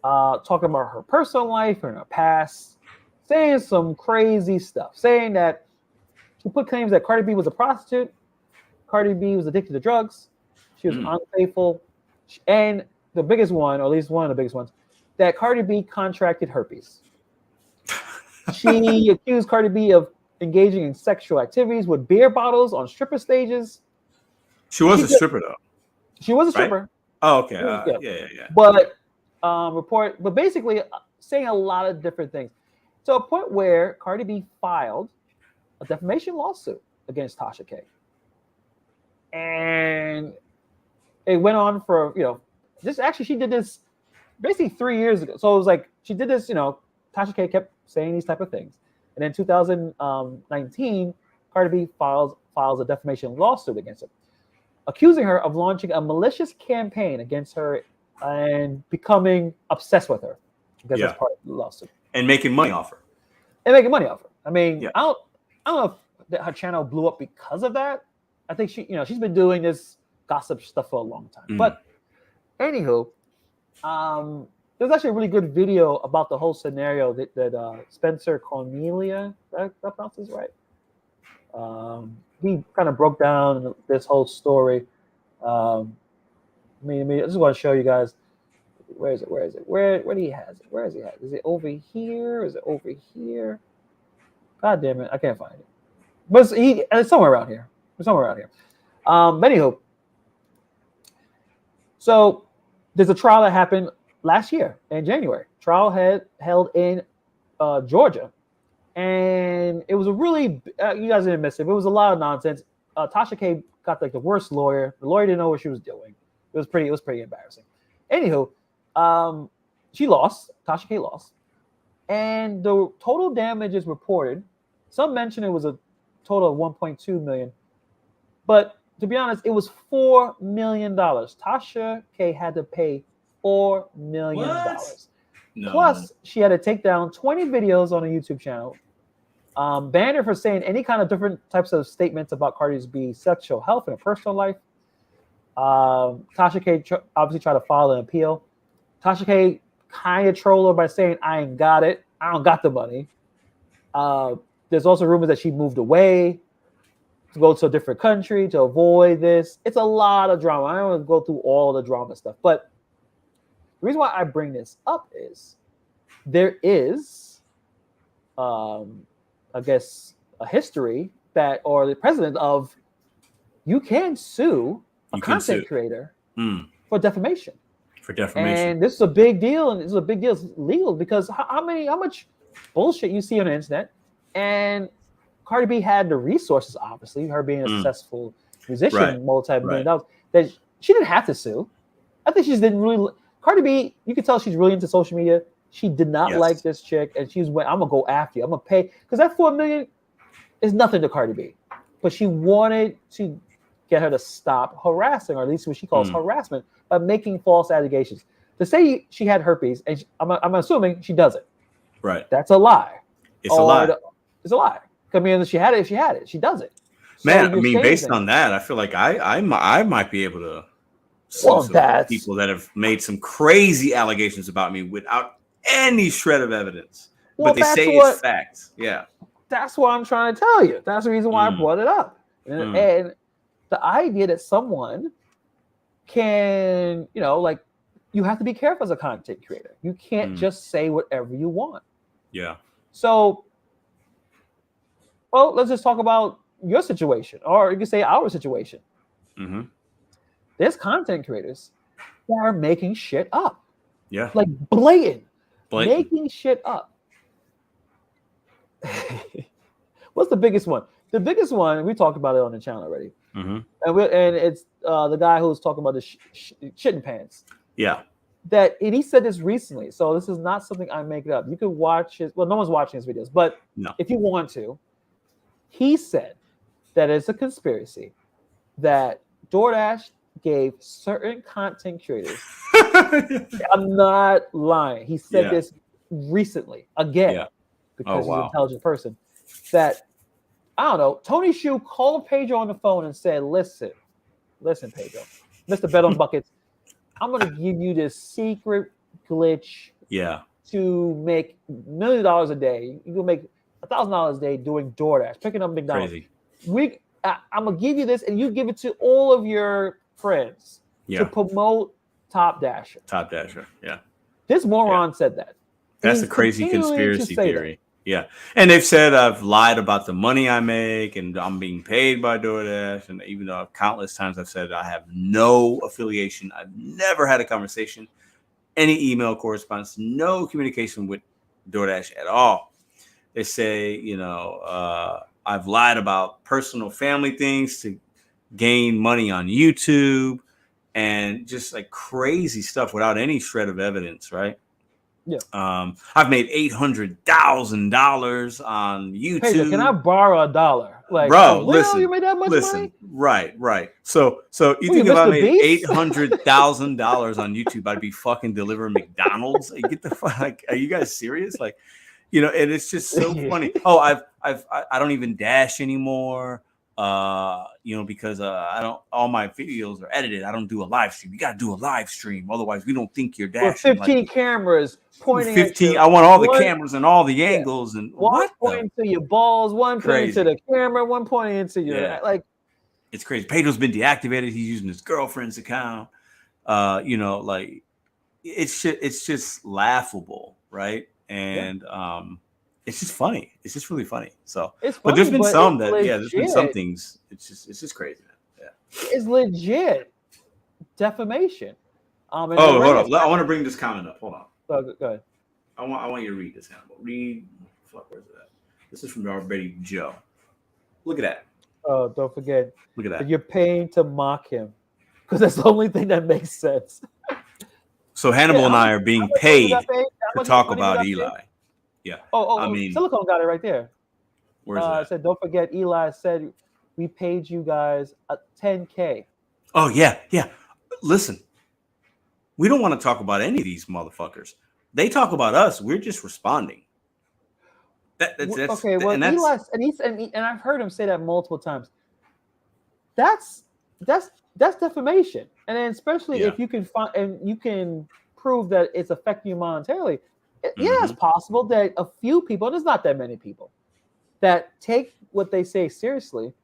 Talking about her personal life and her past, saying some crazy stuff, saying that she put claims that Cardi B was a prostitute, Cardi B was addicted to drugs, she was unfaithful, and the biggest one, or at least one of the biggest ones, that Cardi B contracted herpes. She accused Cardi B of engaging in sexual activities with beer bottles on stripper stages. She was a stripper though. She was a stripper. Right? Oh, okay. Yeah. But basically saying a lot of different things to a point where Cardi B filed a defamation lawsuit against Tasha K. And it went on for, she did this basically 3 years ago. So it was like, she did this, Tasha K kept saying these type of things. And in 2019, Cardi B files a defamation lawsuit against her, accusing her of launching a malicious campaign against her and becoming obsessed with her. Because that's part of the lawsuit. And making money off her. I mean, I don't know if her channel blew up because of that. I think she's been doing this gossip stuff for a long time. But anywho, there's actually a really good video about the whole scenario that Spencer Cornelia, that pronounces right. He kind of broke down this whole story. I just want to show you guys. Where is it? Where do he has it? Where is he at? Is it over here? Is it over here? God damn it, I can't find it. But it's somewhere around here. But anywho, so there's a trial that happened last year in January. Trial held in Georgia. And it was a really, you guys didn't miss it, but it was a lot of nonsense. Tasha K got like the worst lawyer. The lawyer didn't know what she was doing. It was pretty embarrassing. Anywho, she lost. Tasha K lost. And the total damages reported, some mention it was a total of 1.2 million. But to be honest, it was $4 million. Tasha K had to pay $4 million. No. Plus, she had to take down 20 videos on a YouTube channel. Banned her for saying any kind of different types of statements about Cardi B's sexual health and her personal life. Tasha K obviously tried to file an appeal. Tasha K kind of trolled her by saying, I ain't got it. I don't got the money. There's also rumors that she moved away to go to a different country to avoid this. It's a lot of drama. I don't want to go through all the drama stuff. But the reason why I bring this up is there is, I guess, a history that, or the precedent of, you can sue a content creator for defamation. For defamation. And this is a big deal, and this is a big deal. It's legal because how much bullshit you see on the internet. And Cardi B had the resources, obviously, her being a successful musician, multi-million dollars, that she didn't have to sue. I think she just didn't really. Cardi B, you can tell she's really into social media. She did not like this chick, and she's went, I'm gonna go after you. I'm gonna pay, because that $4 million is nothing to Cardi B. But she wanted to get her to stop harassing, or at least what she calls harassment, by making false allegations. To say she had herpes, and I'm assuming she doesn't. Right. That's a lie. It's a lie. It's a lie. I mean, if she had it, she does it. Man, I mean, based on that, I feel like I might be able to sue some people that have made some crazy allegations about me without any shred of evidence. But they say it's facts. Yeah. That's what I'm trying to tell you. That's the reason why I brought it up. And the idea that someone can, like, you have to be careful as a content creator. You can't just say whatever you want. Yeah. So, well, let's just talk about your situation, or you can say our situation. There's content creators that are making shit up. Yeah. Like blatant. Making shit up. What's the biggest one? The biggest one, we talked about it on the channel already. And it's the guy who was talking about the shitting pants. Yeah. And he said this recently, so this is not something I make it up. You can watch his, well, no one's watching his videos, but if you want to, he said that it's a conspiracy that DoorDash gave certain content creators. I'm not lying. He said this recently again because he's an intelligent person. That, I don't know, Tony Shu called Pedro on the phone and said, listen, Pedro, Mr. Bet on Buckets, I'm going to give you this secret glitch to make $1 million a day. You can make $1,000 a day doing DoorDash, picking up McDonald's. Crazy. I'm going to give you this, and you give it to all of your friends to promote Top Dasher. Top Dasher, yeah. This moron said that. That's a crazy conspiracy theory. Yeah. And they've said I've lied about the money I make and I'm being paid by DoorDash. And even though countless times I've said I have no affiliation, I've never had a conversation, any email correspondence, no communication with DoorDash at all. They say, I've lied about personal family things to gain money on YouTube and just like crazy stuff without any shred of evidence, right? Yeah. I've made $800,000 on YouTube. Pedro, can I borrow $1? Like, bro, listen, you made that much money? Right. So you think if I made $800,000 on YouTube, I'd be fucking delivering McDonald's? Get the fuck, like, are you guys serious? Like, and it's just so funny. Oh, I don't even dash anymore. Because I don't, all my videos are edited. I don't do a live stream. You got to do a live stream. Otherwise we don't think you're dashing. With 15 cameras pointing 15. At you. I want all the cameras and all the angles and one pointing to your balls, one pointing to the camera, one pointing into your, like, it's crazy. Pedro's been deactivated. He's using his girlfriend's account. Like it's just laughable. Right. And, it's just funny. It's just really funny. So, but there's been some that, there's been some things. It's just crazy, man. Yeah, it's legit defamation. Hold on. I want to bring this comment up. Hold on. Go ahead. I want you to read this, Hannibal. Where's it at? This is from our buddy Joe. Look at that. Oh, don't forget. Look at that. You're paying to mock him because that's the only thing that makes sense. So Hannibal and I are being paid to talk money about got Eli. paid? Yeah. I mean, Silicone got it right there. Where's that? It said, don't forget, Eli said we paid you guys $10K. Oh, yeah. Listen, we don't want to talk about any of these motherfuckers. They talk about us. We're just responding. Okay, well, Eli, and I've heard him say that multiple times. That's defamation, and then especially if you can find and you can prove that it's affecting you monetarily. Yeah, it's possible that a few people, and there's not that many people, that take what they say seriously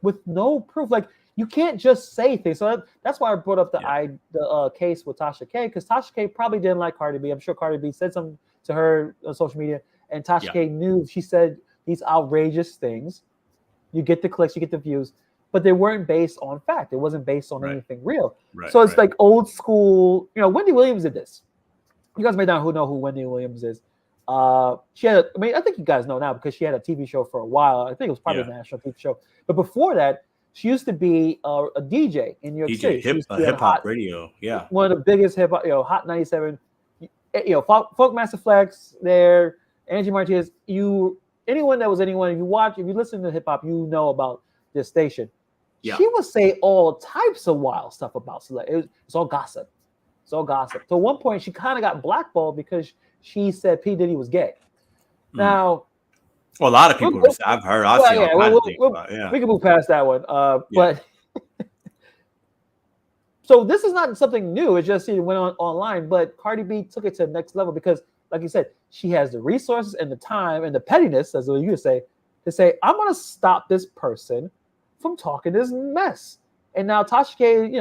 with no proof. Like, you can't just say things. So that's why I brought up the case with Tasha K, because Tasha K probably didn't like Cardi B. I'm sure Cardi B said something to her on social media, and Tasha K knew. She said these outrageous things. You get the clicks, you get the views, but they weren't based on fact. It wasn't based on anything real. So it's like old school. Wendy Williams did this. You guys may not know who Wendy Williams is. She had, I think you guys know now because she had a TV show for a while. I think it was probably a national TV show. But before that, she used to be a DJ in New York City. Hip hop radio. Yeah. One of the biggest hip hop, Hot 97. Folk Master Flex there, Angie Martinez. Anyone that was anyone, if you listen to hip hop, you know about this station. Yeah. She would say all types of wild stuff about celebrities. It's all gossip. So at one point, she kind of got blackballed because she said P. Diddy was gay. Now, well, a lot of people. I've heard. We can move past that one. But so this is not something new. It just went on online. But Cardi B took it to the next level because, like you said, she has the resources and the time and the pettiness, as you would say, to say, I'm going to stop this person from talking this mess. And now Tasha K,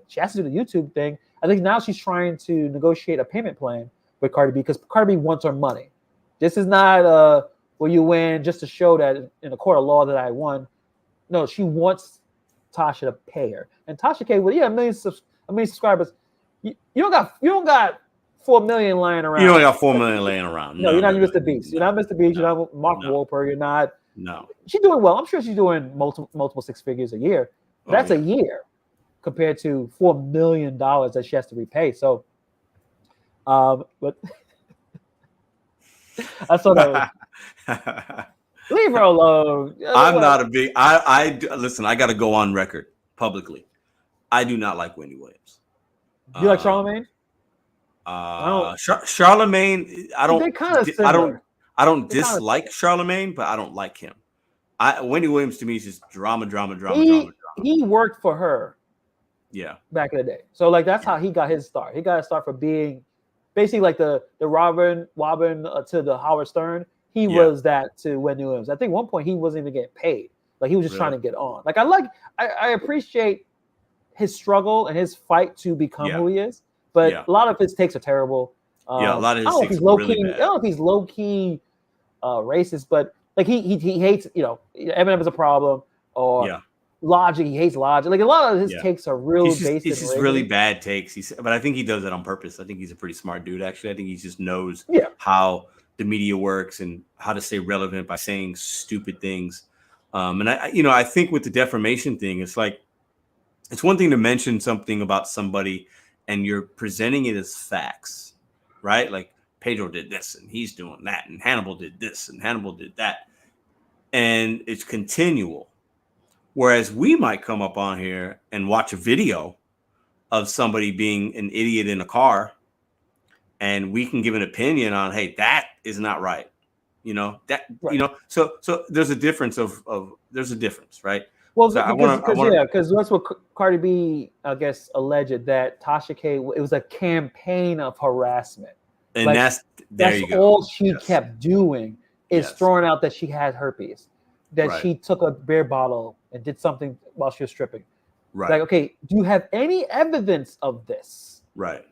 she has to do the YouTube thing. I think now she's trying to negotiate a payment plan with Cardi B because Cardi B wants her money. This is not where you win just to show that in a court of law that I won. No, she wants Tasha to pay her. And Tasha K, a million subscribers. You don't got 4 million lying around. You don't got 4 million laying around. No, you're not Mr. Beast. You're not Mr. Beast. You're not Mark Wahlberg. You're not. No. She's doing well. I'm sure she's doing multiple six figures a year. That's a year compared to $4 million that she has to repay. So, but I saw that. Leave her alone. I'm not a big. Listen. I got to go on record publicly. I do not like Wendy Williams. You like Charlamagne? Charlamagne. I don't. They're kind of similar. I don't dislike Charlamagne, but I don't like him. Wendy Williams to me is just drama. He worked for her. Yeah. Back in the day. So that's how he got his start. He got a start for being basically like the Robin to the Howard Stern. He was that to Wendy Williams. I think at one point he wasn't even getting paid. Like he was just trying to get on. Like I appreciate his struggle and his fight to become who he is. But a lot of his takes are terrible. A lot of his takes are really bad. I don't know if he's low key racist, but like he hates, Eminem is a problem or Logic. He hates Logic. Like a lot of his takes are real basic. He's just really bad takes. But I think he does it on purpose. I think he's a pretty smart dude. Actually, I think he just knows how the media works and how to stay relevant by saying stupid things. And I think with the defamation thing, it's like it's one thing to mention something about somebody and you're presenting it as facts, right? Like Pedro did this and he's doing that, and Hannibal did this and Hannibal did that, and it's continual. Whereas we might come up on here and watch a video of somebody being an idiot in a car, and we can give an opinion on, hey, that is not right. So there's a difference there's a difference, right? Well, because that's what Cardi B, I guess, alleged that Tasha K, it was a campaign of harassment. And that's all she kept doing is throwing out that she had herpes, that she took a beer bottle and did something while she was stripping. Right. Like, okay, do you have any evidence of this? Right.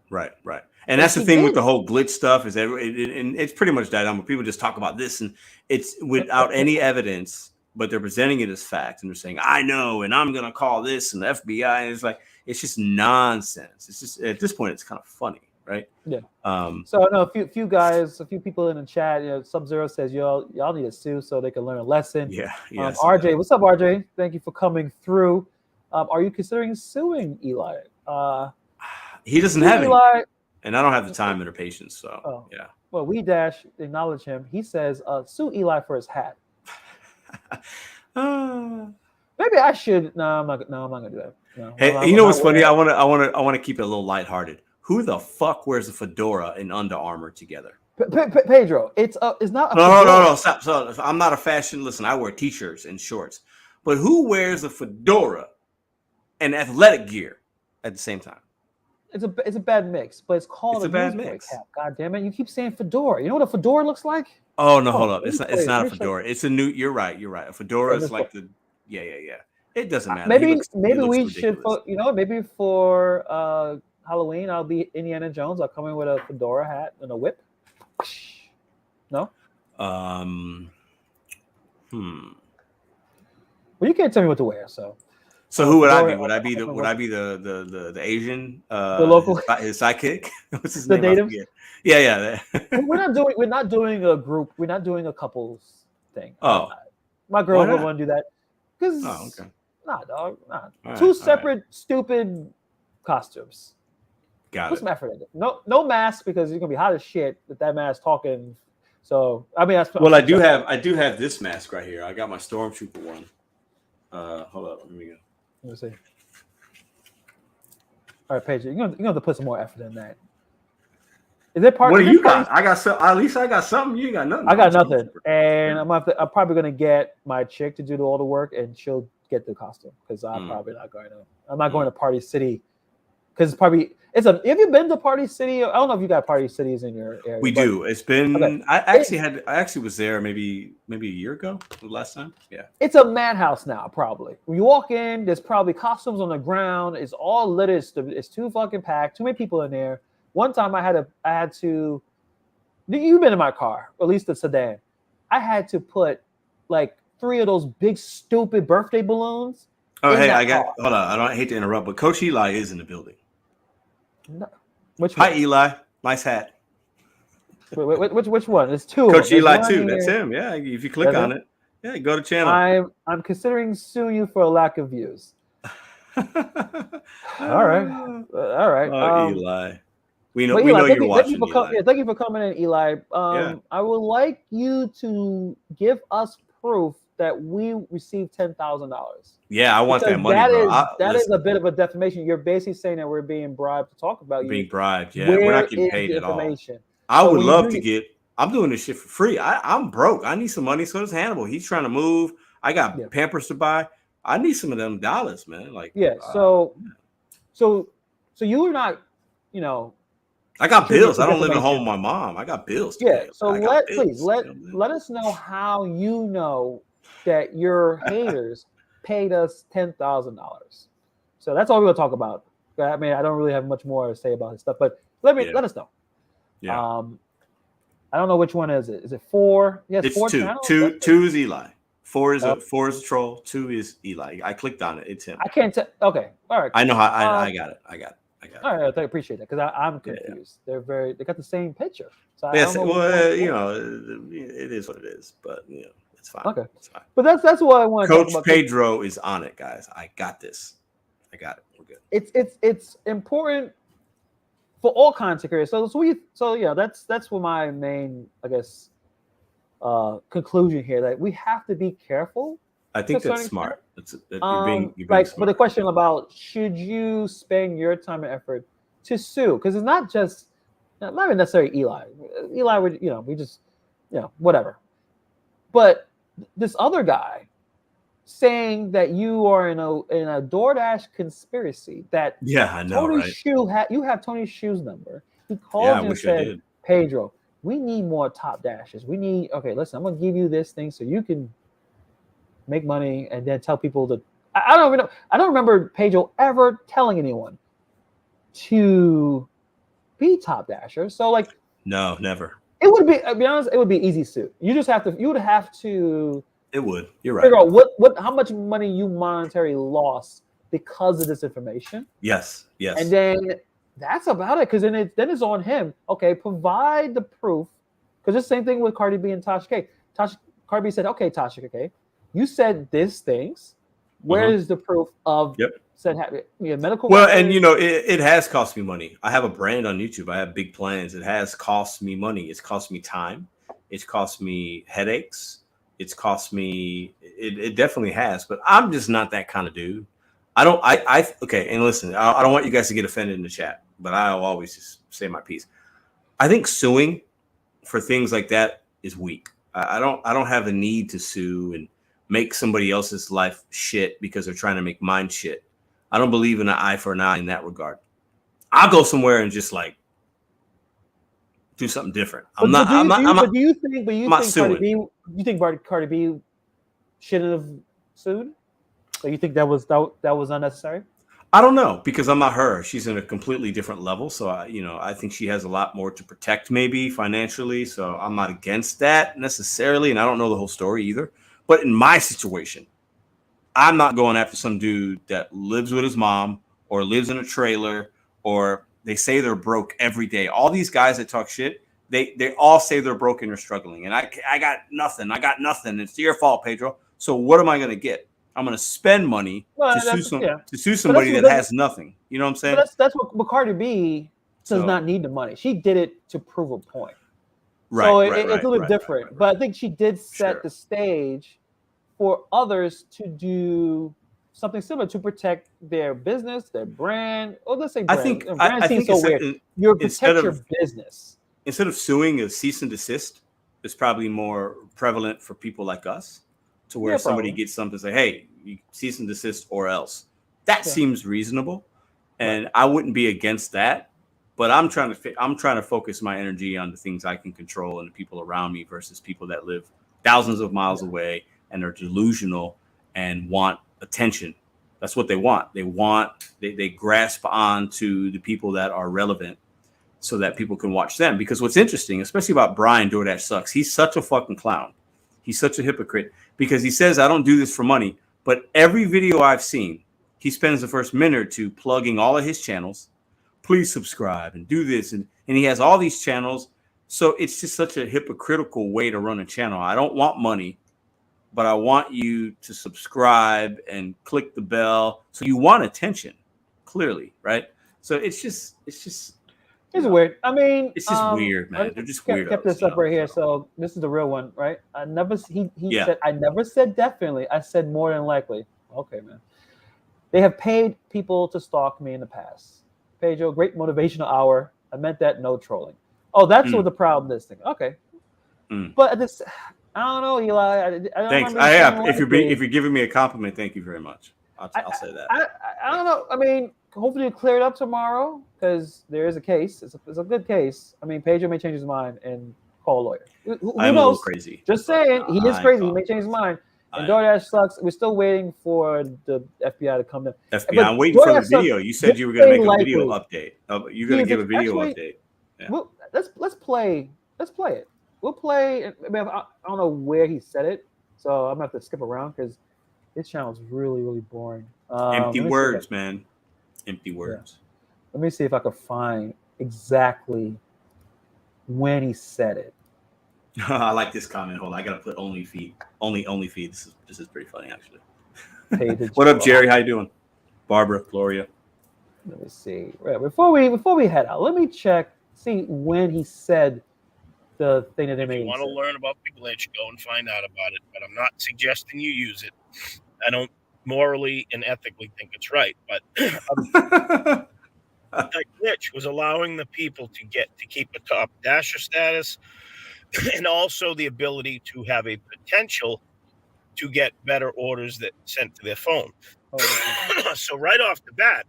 And that's the thing with the whole glitch stuff is that it's pretty much died down. But people just talk about this, and it's without any evidence, but they're presenting it as fact, and they're saying, "I know, and I'm gonna call this and the FBI." And it's like it's just nonsense. It's just at this point, it's kind of funny, right? Yeah. So I know a few people in the chat. Sub-Zero says y'all need to sue so they can learn a lesson. Yeah. RJ, what's up, RJ? Thank you for coming through. Are you considering suing Eli? He doesn't have Eli. And I don't have the time and the patience. So yeah. Well, we dash acknowledge him. He says, "Sue Eli for his hat." Maybe I should. No, I'm not gonna do that. No, hey, you know what's funny? I want to keep it a little lighthearted. Who the fuck wears a fedora and Under Armour together? Pedro, it's not. No. Stop. So I'm not a fashion. Listen, I wear t-shirts and shorts, but who wears a fedora and athletic gear at the same time? It's a bad mix, but it's called a bad mix. Cap. God damn it! You keep saying fedora. You know what a fedora looks like? Oh no, hold up. It's not a fedora. It's a new. You're right. A fedora is like the. Yeah. It doesn't matter. Maybe we should. Maybe for Halloween, I'll be Indiana Jones. I'll come in with a fedora hat and a whip. No. Well, you can't tell me what to wear, so. So who would I be? Would I be the Asian? The local, his sidekick. What's his name? Native? Yeah. We're not doing a group. We're not doing a couples thing. Oh, my girl would want to do that because. Oh, okay. Nah, dog. Nah. All Two right, separate stupid costumes. Got Put it. some effort in it. No mask because you're gonna be hot as shit with that mask talking. So I mean, I do have this mask right here. I got my Stormtrooper one. Hold up, let me go. Let me see. All right, Pedro, you're gonna have to put some more effort in that. Is it part? What do you got? I got some. At least I got something. You ain't got nothing. I got nothing, and I'm probably gonna get my chick to do all the work, and she'll get the costume because I'm probably not going to. I'm not going to Party City because have you been to Party City? I don't know if you got Party Cities in your area. We do. It's been. Okay. I actually was there maybe a year ago. The last time. Yeah. It's a madhouse now. Probably when you walk in, there's probably costumes on the ground. It's all lit. It's too fucking packed. Too many people in there. One time I had to. You've been in my car, or at least the sedan. I had to put like 3 of those big stupid birthday balloons. Oh, hey, hold on. I hate to interrupt, but Coach Eli is in the building. No. Hi, Eli. Nice hat. Which one? There's two. Coach Eli too. That's him. Yeah. If you click on it, yeah, go to channel. I'm considering suing you for a lack of views. All right. Oh, Eli. We know you're watching. Thank you for coming in, Eli. I would like you to give us proof that we received $10,000. Yeah, I want that money, That is a bit of a defamation. You're basically saying that we're being bribed to talk about you. Being bribed, yeah. We're not getting paid at all. I would love to get. I'm doing this shit for free. I'm broke. I need some money. So does Hannibal. He's trying to move. I got Pampers to buy. I need some of them dollars, man. Like So you're not, I got bills. I don't live at home with my mom. I got bills. So let us know how you know that your haters paid us $10,000. So that's all we're gonna talk about. I mean, I don't really have much more to say about this stuff, but let us know. Yeah. I don't know which one is it. Is it 4? Yes, it's 4 2. channels? 2 is Eli. 4 is a troll. 2 is Eli. I clicked on it. It's him. I can't tell. Okay. All right. I know how. I got it. All right, I appreciate that because I'm confused. Yeah. They got the same picture. So yes, it is what it is, but it's fine. Okay, it's fine. But that's what I want to talk about. Coach Pedro is on it, guys. I got this. I got it. We're good. It's important for all kinds of careers. That's what my main, I guess, conclusion here, that we have to be careful. I think that's smart. You're being smart. But the question about should you spend your time and effort to sue? Because it's not even necessarily Eli. Eli would, we just, whatever. But this other guy saying that you are in a DoorDash conspiracy. That I know, right? You have Tony's shoes number. He called you and said, Pedro, we need more top dashes. Listen, I'm gonna give you this thing so you can make money and then tell people to. I don't even know. I don't remember Pedro ever telling anyone to be top dasher. So no, never. It would be. I'll be honest. It would be easy suit. You just have to. You would have to. It would. You're right. Figure out how much money you monetarily lost because of this information. Yes. And then that's about it. Because then it's on him. Okay, provide the proof. Because the same thing with Cardi B and Tasha K. Cardi B said, "Okay, Tasha K, you said these things. Where is the proof of said medical. Well, and it has cost me money. I have a brand on YouTube. I have big plans. It has cost me money. It's cost me time. It's cost me headaches. It's cost me. It definitely has. But I'm just not that kind of dude. Okay. And listen, I don't want you guys to get offended in the chat, but I'll always just say my piece. I think suing for things like that is weak. I don't have a need to sue and make somebody else's life shit because they're trying to make mine shit. I don't believe in an eye for an eye in that regard. I'll go somewhere and just like do something different. Do you think Cardi B shouldn't have sued? So you think that was unnecessary? I don't know, because I'm not her. She's in a completely different level. So I think she has a lot more to protect, maybe financially. So I'm not against that necessarily. And I don't know the whole story either. But in my situation, I'm not going after some dude that lives with his mom or lives in a trailer, or they say they're broke every day. All these guys that talk shit, they all say they're broke and they're struggling. And I got nothing. I got nothing. It's your fault, Pedro. So what am I going to get? I'm going to spend money to sue somebody that has nothing. You know what I'm saying? That's what Cardi B does not need the money. She did it to prove a point. Right. So it's a little different. Right. But I think she did set the stage for others to do something similar to protect their business, their brand. Or let's say brand. I think so weird. You protect your business. Instead of suing, a cease and desist is probably more prevalent for people like us. To where somebody gets something to say, hey, you cease and desist or else. That seems reasonable. And I wouldn't be against that. But I'm trying to focus my energy on the things I can control and the people around me versus people that live thousands of miles away and are delusional and want attention. That's what they want. They grasp on to the people that are relevant so that people can watch them. Because what's interesting, especially about Brian DoorDash Sucks, he's such a fucking clown. He's such a hypocrite because he says, I don't do this for money. But every video I've seen, he spends the first minute or two plugging all of his channels. Please subscribe and do this. And he has all these channels. So it's just such a hypocritical way to run a channel. I don't want money, but I want you to subscribe and click the bell. So you want attention, clearly, right? So it's just it's weird. I mean, it's just weird, man. They're just weird. Kept this up right here. So this is the real one, right? He said, I never said definitely. I said more than likely. Okay, man. They have paid people to stalk me in the past. Pedro, great motivational hour. I meant that, no trolling. Oh, that's what the problem is. Okay. But this, I don't know, Eli. Thanks. I have. If you're giving me a compliment, thank you very much. I'll say that. I don't know. I mean, hopefully you clear it up tomorrow because there is a case. It's a good case. I mean, Pedro may change his mind and call a lawyer. Who I'm knows? A little crazy. Just saying, he is crazy. He may change his mind. And DoorDash sucks. We're still waiting for the FBI to come in. FBI, I'm waiting for the video. You said you were going to make a video update. You're going to give a video update. Yeah. Well, let's play it. We'll play. I mean, I don't know where he said it, so I'm gonna have to skip around because this channel is really, really boring. Empty words, man. Empty words. Yeah. Let me see if I can find exactly when he said it. I like this comment. Hold on, I gotta put only feed. Only feed. This is pretty funny, actually. What up, Jerry? How you doing? Barbara, Gloria. Let me see. Right, before we head out, let me see when he said the thing that they made. If you want to learn about the glitch, go and find out about it. But I'm not suggesting you use it. I don't morally and ethically think it's right. But that glitch was allowing the people to keep a top dasher status and also the ability to have a potential to get better orders that sent to their phone. So right off the bat,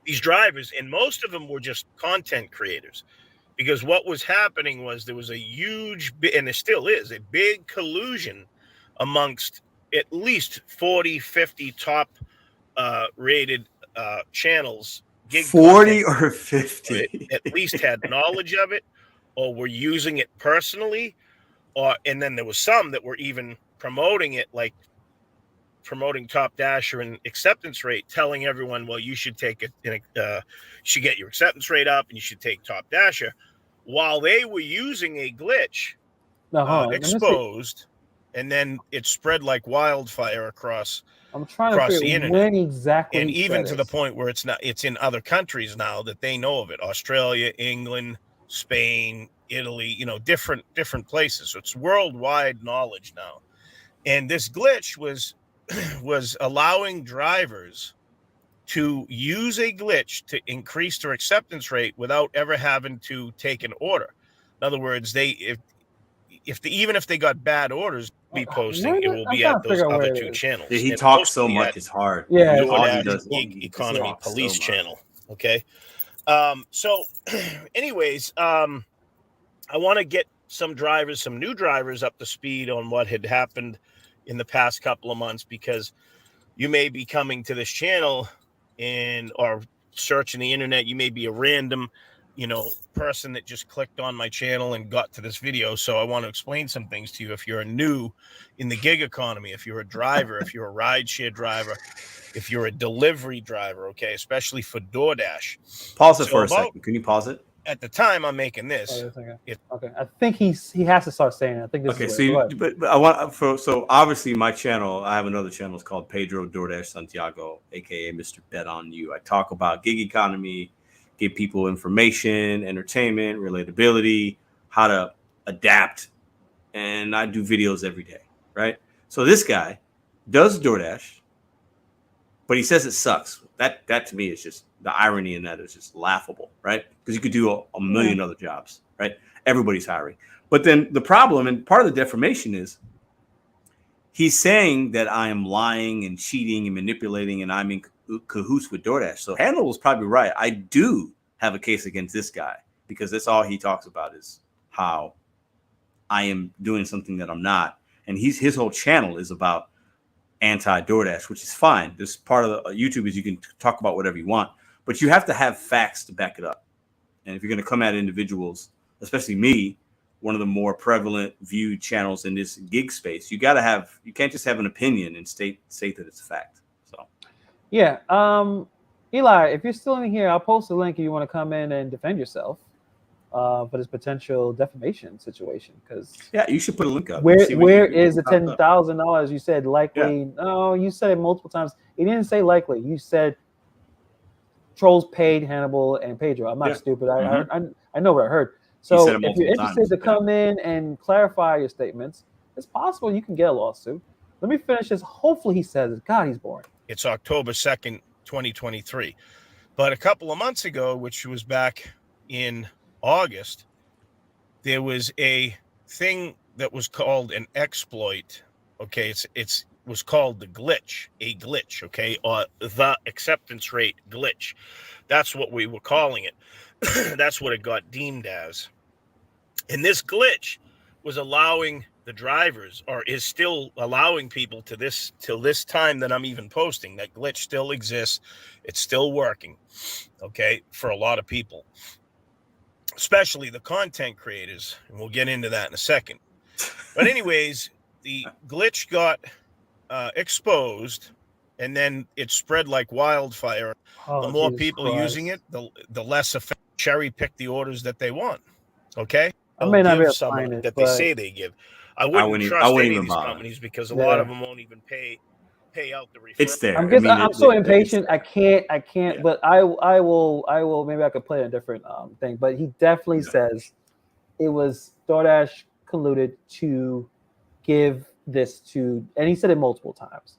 these drivers, and most of them were just content creators, because what was happening was there was a huge, and there still is, a big collusion amongst at least 40, 50 top rated channels. 40 or 50? At least had knowledge of it or were using it personally. And then there was some that were even promoting it, like promoting Top Dasher and acceptance rate, telling everyone, well, you should take it, you should get your acceptance rate up and you should take Top Dasher, while they were using a glitch exposed and then it spread like wildfire across. I'm trying to across the figure internet. when exactly, and he even said to it. the point where it's in other countries now that they know of it. Australia, England, Spain, Italy, different places. So it's worldwide knowledge now. And this glitch was allowing drivers to use a glitch to increase their acceptance rate without ever having to take an order. In other words, even if they got bad orders, be posting, it will be at those other two channels. Yeah, he talks so much, it's hard. Yeah, all he DoorDash does Gig Economy Police so channel. Okay. So anyways, I want to get some new drivers up to speed on what had happened in the past couple of months, because you may be coming to this channel or searching the internet. You may be a random, person that just clicked on my channel and got to this video. So I want to explain some things to you. If you're new in the gig economy, if you're a driver, if you're a rideshare driver, if you're a delivery driver, okay, especially for DoorDash. Pause it for a second. Can you pause it? At the time I'm making this. Okay, I think he has to start saying it. I think this is but I want so obviously my channel, I have another channel, it's called Pedro DoorDash Santiago, aka Mr. Bet on You. I talk about gig economy, give people information, entertainment, relatability, how to adapt, and I do videos every day, right? So this guy does DoorDash, but he says it sucks. That to me is just, the irony in that is just laughable, right? Because you could do a million other jobs, right? Everybody's hiring. But then the problem, and part of the defamation, is he's saying that I am lying and cheating and manipulating and I'm in cahoots with DoorDash. So Handel was probably right. I do have a case against this guy, because that's all he talks about is how I am doing something that I'm not. And his whole channel is about anti-DoorDash, which is fine. This part of the YouTube is you can talk about whatever you want, but you have to have facts to back it up. And if you're going to come at individuals, especially me, one of the more prevalent viewed channels in this gig space, you can't just have an opinion and state that it's a fact. So yeah, Eli, if you're still in here, I'll post a link if you want to come in and defend yourself for this potential defamation situation. Because you should put a link up. Where is the $10,000? You said likely. Yeah. No, you said it multiple times. You didn't say likely. You said trolls paid Hannibal and Pedro. I'm not stupid. I know what I heard. So if you're interested to come in and clarify your statements, it's possible you can get a lawsuit. Let me finish this. Hopefully he says it. God, he's boring. It's October 2nd, 2023. But a couple of months ago, which was back in August, there was a thing that was called an exploit. Okay, it was called the glitch, a glitch, okay, or the acceptance rate glitch. That's what we were calling it. That's what it got deemed as. And this glitch was allowing the drivers, or is still allowing people till this time that I'm even posting. That glitch still exists. It's still working, okay, for a lot of people, especially the content creators. And we'll get into that in a second. But anyways, the glitch got exposed, and then it spread like wildfire. The more people using it, the less effective. Cherry pick the orders that they want. Okay, I may not be able to find it, that they say they give. I wouldn't trust any of these companies, because a lot of them won't even pay out the referral. It's there. I'm so impatient. I can't. Yeah. But I will. Maybe I could play a different thing. But he definitely says it was DoorDash colluded to give this to, and he said it multiple times.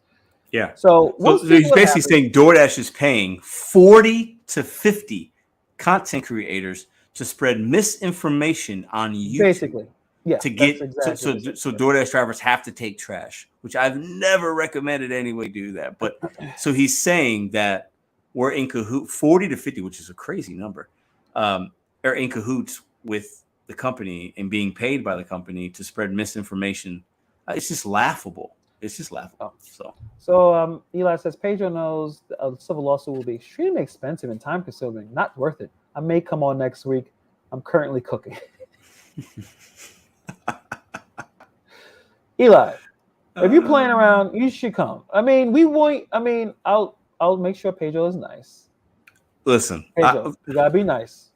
Yeah. So he's basically saying DoorDash is paying 40 to 50 content creators to spread misinformation on YouTube. Basically. Yeah. To get so DoorDash drivers have to take trash, which I've never recommended anybody do that. But so he's saying that we're in cahoots, 40 to 50, which is a crazy number, are in cahoots with the company and being paid by the company to spread misinformation. It's just laughable. It's just laughable. So Eli says Pedro knows a civil lawsuit will be extremely expensive and time consuming. Not worth it. I may come on next week. I'm currently cooking. Eli, if you're playing around, you should come. I mean, we won't. I mean, I'll make sure Pedro is nice. Listen, Pedro, you gotta be nice.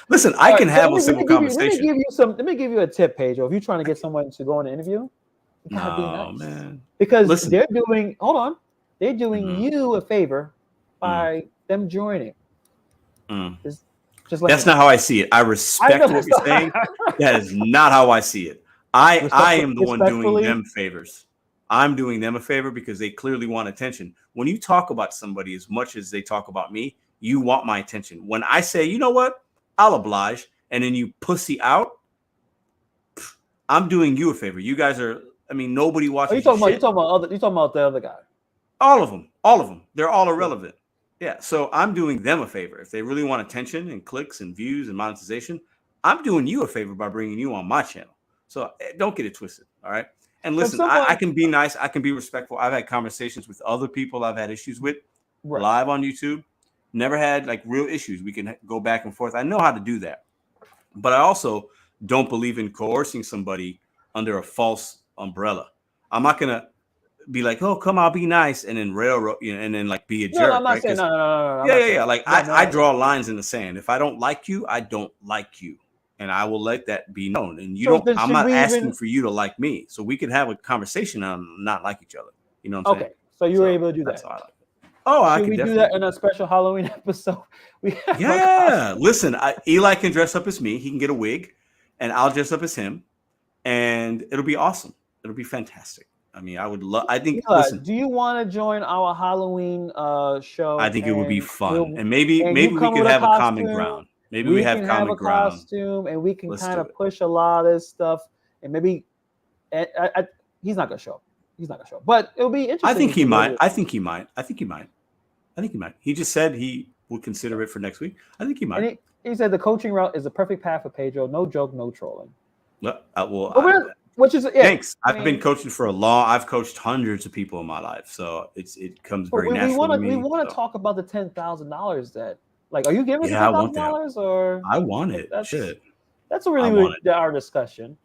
Listen, I can have a simple conversation. Let me give you a tip, Pedro. If you're trying to get someone to go on an interview, You gotta be nice. Man. Because Listen. they're doing. Hold on, they're doing you a favor by them joining. It's just like that's not how I see it. I respect what you're saying. That is not how I see it. I am the one doing them favors. I'm doing them a favor because they clearly want attention. When you talk about somebody as much as they talk about me, you want my attention. When I say, you know what, I'll oblige, and then you pussy out, I'm doing you a favor. You guys are, I mean, nobody watches. You talking about the other guy? All of them. They're all irrelevant. Yeah. So I'm doing them a favor. If they really want attention and clicks and views and monetization, I'm doing you a favor by bringing you on my channel. So don't get it twisted. All right. And listen, I can be nice. I can be respectful. I've had conversations with other people I've had issues with live on YouTube. Never had like real issues. We can go back and forth. I know how to do that. But I also don't believe in coercing somebody under a false umbrella. I'm not going to be like, oh, come on, be nice. And then railroad, and then like be a jerk. I'm not saying no. Yeah. Like I draw lines in the sand. If I don't like you, I don't like you. And I will let that be known. And I'm not asking for you to like me. So we can have a conversation and not like each other. You know what I'm saying? Okay. So you were able to do that. I can do that in a special Halloween episode? Listen, Eli can dress up as me. He can get a wig, and I'll dress up as him, and it'll be awesome. It'll be fantastic. I mean, I would love. I think. Eli, listen, do you want to join our Halloween show? I think it would be fun, and maybe we could have a common ground. Maybe we have common ground. Costume, and we can kind of push a lot of this stuff, and maybe he's not gonna show up. But it'll be interesting. I think he might. He just said he would consider it for next week. I think he might. And he said the coaching route is a perfect path for Pedro. No joke, no trolling. Thanks. I've been coaching for I've coached hundreds of people in my life, so it comes very natural to me. We want to talk about the $10,000 that. Like, are you giving us $10,000 or? I want it. That's really our discussion.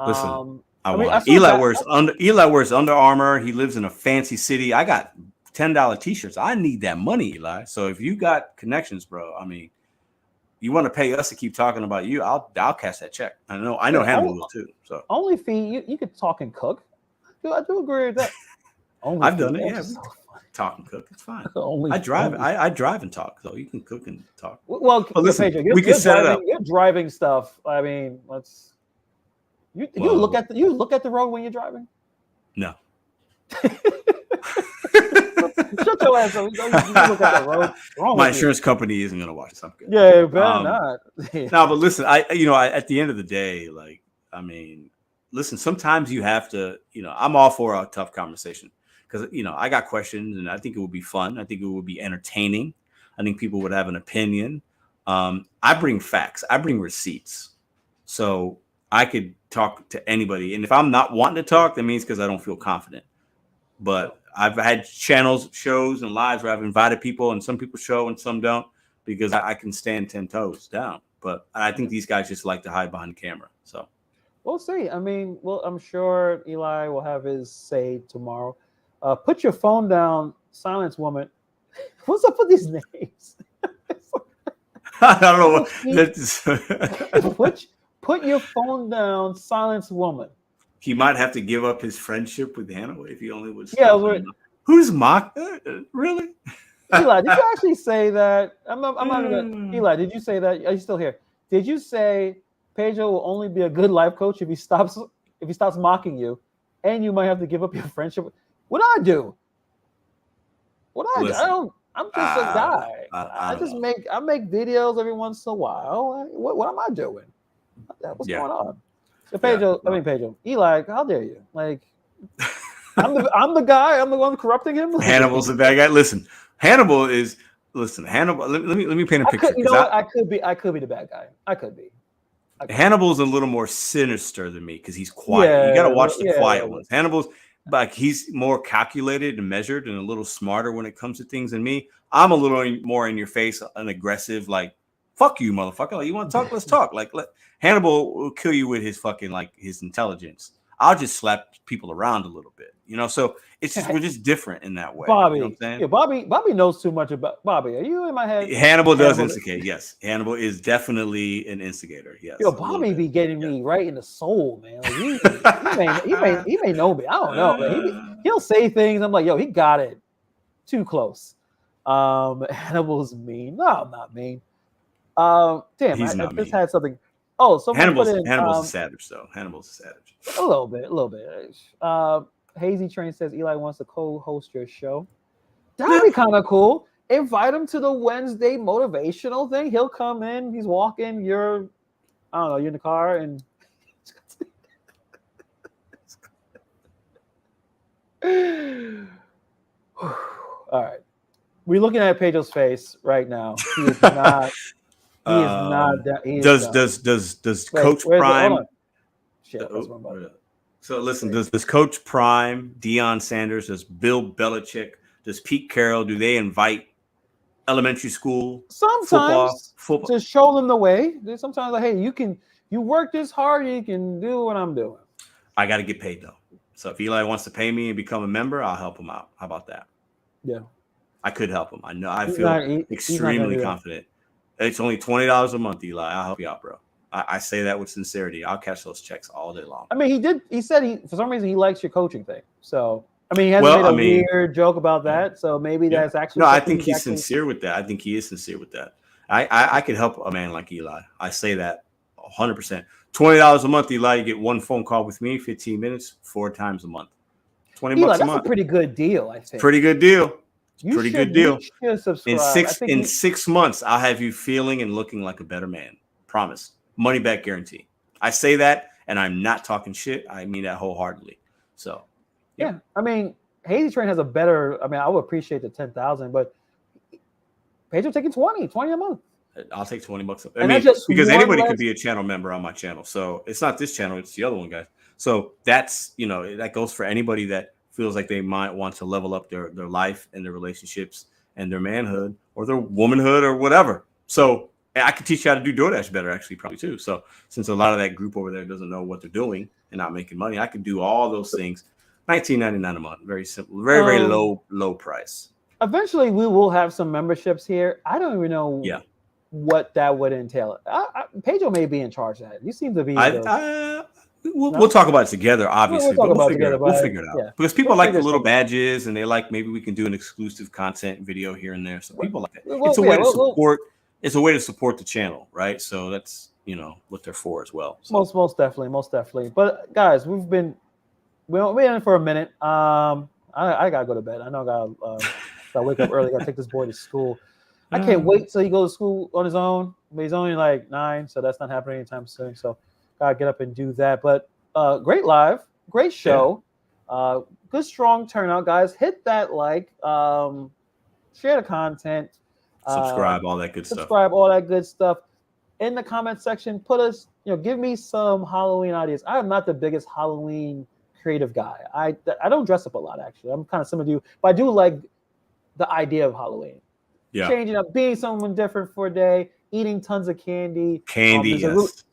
Listen, Eli wears Under Armour. He lives in a fancy city. I got $10 t-shirts. I need that money, Eli. So if you got connections, bro, I mean, you want to pay us to keep talking about you? I'll cash that check. I know Hannibal will too. So only fee you could talk and cook. I do agree with that. I've done it. Yeah. Talk and cook. It's fine. I drive and talk, so you can cook and talk. Well, listen, Pedro, we can set it up. You're driving stuff. I mean, you look at the road when you're driving? No. Shut your ass up. You look at the road. My insurance company isn't gonna watch something. Yeah, better not. No, but listen, I at the end of the day, like, I mean, listen, sometimes you have to, I'm all for a tough conversation. Because, I got questions and I think it would be fun. I think it would be entertaining. I think people would have an opinion. I bring facts. I bring receipts. So I could talk to anybody. And if I'm not wanting to talk, that means because I don't feel confident. But I've had shows and lives where I've invited people and some people show and some don't because I can stand 10 toes down. But I think these guys just like to hide behind the camera. So we'll see. I mean, I'm sure Eli will have his say tomorrow. Put your phone down, silence woman. What's up with these names? I don't know. Put your phone down, silence woman. He might have to give up his friendship with Hannah if he only was. Yeah, who's mock? Really? Eli, did you actually say that? I'm not gonna. Eli, did you say that? Are you still here? Did you say Pedro will only be a good life coach if he stops mocking you, and you might have to give up your friendship? What I do? I'm just a guy. I make videos every once in a while. What am I doing? What's going on? So Pedro, Eli, how dare you? Like, I'm the guy. I'm the one corrupting him. Hannibal's the bad guy. Listen, Hannibal. Let me paint a picture. I could be the bad guy. I could be. Hannibal's a little more sinister than me because he's quiet. You got to watch the quiet ones. Hannibal's. Like, he's more calculated and measured and a little smarter when it comes to things than me. I'm a little more in your face and aggressive, like, fuck you, motherfucker. Like, you want to talk? Let's talk. Like, Hannibal will kill you with his fucking, like, his intelligence. I'll just slap people around a little bit, So it's just we're just different in that way. Bobby, you know what I'm saying? Yeah, Bobby knows too much about Bobby. Are you in my head? Hannibal does instigate. Yes, Hannibal is definitely an instigator. Yes, yo, Bobby be getting me right in the soul, man. Like he may know me. I don't know, man. He'll say things. I'm like, yo, he got it too close. Hannibal's mean. No, I'm not mean. Damn, I just had something. Oh, someone put in. Hannibal's a savage, though. Hannibal's a savage. A little bit. Hazy Train says Eli wants to co-host your show. That'd be kind of cool. Invite him to the Wednesday motivational thing. He'll come in. He's walking. You're in the car and. All right. We're looking at Pedro's face right now. He is not. He is not. Does Coach Prime? Shit, So listen, does Coach Prime, Deion Sanders, does Bill Belichick, does Pete Carroll, do they invite elementary school sometimes football to show them the way? Sometimes like, hey, you work this hard, you can do what I'm doing. I got to get paid though. So if Eli wants to pay me and become a member, I'll help him out. How about that? Yeah, I could help him. I know. I feel extremely confident. It's only $20 a month, Eli. I'll help you out, bro. I say that with sincerity. I'll catch those checks all day long. I mean, he said for some reason he likes your coaching thing. So, I mean, he hasn't made a weird joke about that. So maybe that's actually. No, I think he's sincere with that. I think he is sincere with that. I could help a man like Eli. I say that 100%. $20 a month, Eli. You get one phone call with me, 15 minutes, 4 times a month. $20 a month. That's a pretty good deal, I think. Pretty good deal. Good deal. In 6 months, I'll have you feeling and looking like a better man. Promise. Money back guarantee. I say that, and I'm not talking shit. I mean that wholeheartedly. So, yeah. I mean, Hazy Train has a better. I mean, I would appreciate the 10,000, but Pedro taking 20 a month. I'll take $20. I mean, because anybody could be a channel member on my channel. So it's not this channel; it's the other one, guys. So that's that goes for anybody that feels like they might want to level up their life and their relationships and their manhood or their womanhood or whatever. So. I could teach you how to do DoorDash better, actually, probably too. So since a lot of that group over there doesn't know what they're doing and not making money, I could do all those things. $19.99 a month, very simple, very low price. Eventually, we will have some memberships here. I don't even know what that would entail. Pedro may be in charge of that. You seem to be. We'll talk about it together, obviously. We'll figure it out. Yeah. Because people like the little badges, and they like maybe we can do an exclusive content video here and there. So people like that. It's a way to support. It's a way to support the channel, right? So that's what they're for as well. So. Most definitely. But guys, we've been in for a minute. I gotta go to bed. I know I gotta wake up early. Gotta take this boy to school. I can't wait till he goes to school on his own. But he's only like 9, so that's not happening anytime soon. So gotta get up and do that. But great live, great show. Yeah. Good strong turnout, guys. Hit that like, share the content. Subscribe, all that good stuff. In the comment section, put us, give me some Halloween ideas. I am not the biggest Halloween creative guy. I don't dress up a lot, actually. I'm kind of similar to you, but I do like the idea of Halloween. Yeah. Changing up, being someone different for a day, eating tons of candy.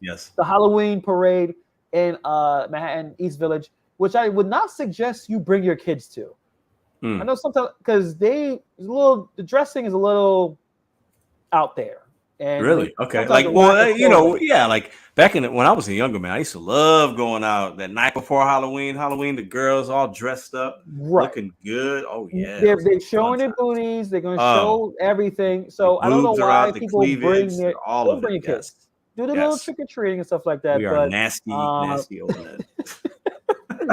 Yes. The Halloween parade in Manhattan East Village, which I would not suggest you bring your kids to. I know sometimes because the dressing is a little out there. And really? Okay. Like, like back when I was a younger man, I used to love going out that night before Halloween, the girls all dressed up, looking good. Oh yeah. They're showing their booties. They're going to show everything. So I don't know why people bring your kids. Do the little trick-or-treating and stuff like that. We are nasty old men.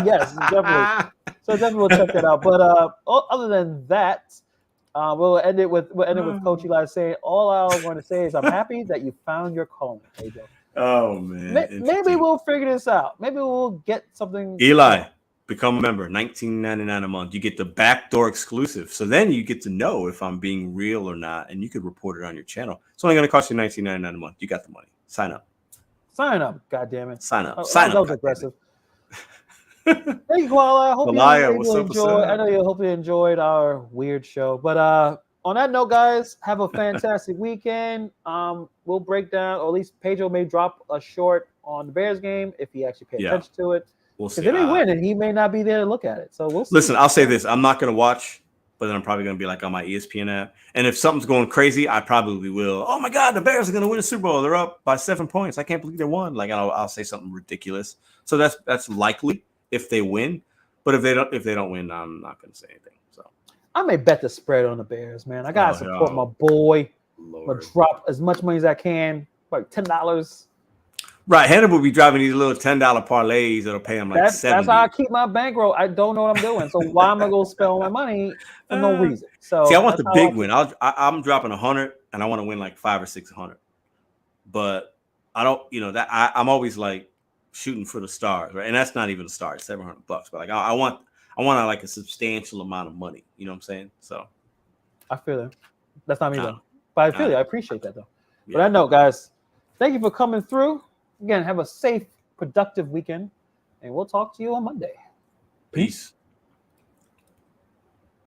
Yes, definitely. So definitely we'll check that out. But other than that, we'll end it with Coach Eli saying, all I want to say is I'm happy that you found your calling, Pedro. Oh man. Maybe we'll figure this out. Maybe we'll get something. Eli, become a member, $19.99 a month. You get the backdoor exclusive. So then you get to know if I'm being real or not, and you could report it on your channel. It's only going to cost you $19.99 a month. You got the money. Sign up. God damn it. Sign up. That was aggressive. Hey, Koala, I hope you enjoyed our weird show. But on that note, guys, have a fantastic weekend. We'll break down, or at least Pedro may drop a short on the Bears game if he actually paid attention to it. We'll see. Because if they win, and he may not be there to look at it. So we'll see. Listen, I'll say this: I'm not going to watch, but then I'm probably going to be like on my ESPN app. And if something's going crazy, I probably will. Oh my God, the Bears are going to win the Super Bowl. They're up by 7 points. I can't believe they won. Like I'll say something ridiculous. So that's likely if they win. But if they don't win, I'm not going to say anything. So I may bet the spread on the Bears, man. I gotta support my boy. I'll drop as much money as I can, like $10. Right, Hannibal will be driving these little $10 parlays that'll pay him like $70. That's how I keep my bankroll. I don't know what I'm doing, so why am I going to spend all my money for no reason? So see, I want the big win. I'm dropping 100, and I want to win like 500 or 600. But I don't, that I'm always like shooting for the stars, right? And that's not even a star; it's $700. But like I want like a substantial amount of money. You know what I'm saying? So I feel it. That's not me though, but I feel it. I appreciate that though. Yeah. But I know, guys. Thank you for coming through. Again, have a safe, productive weekend, and we'll talk to you on Monday. Peace.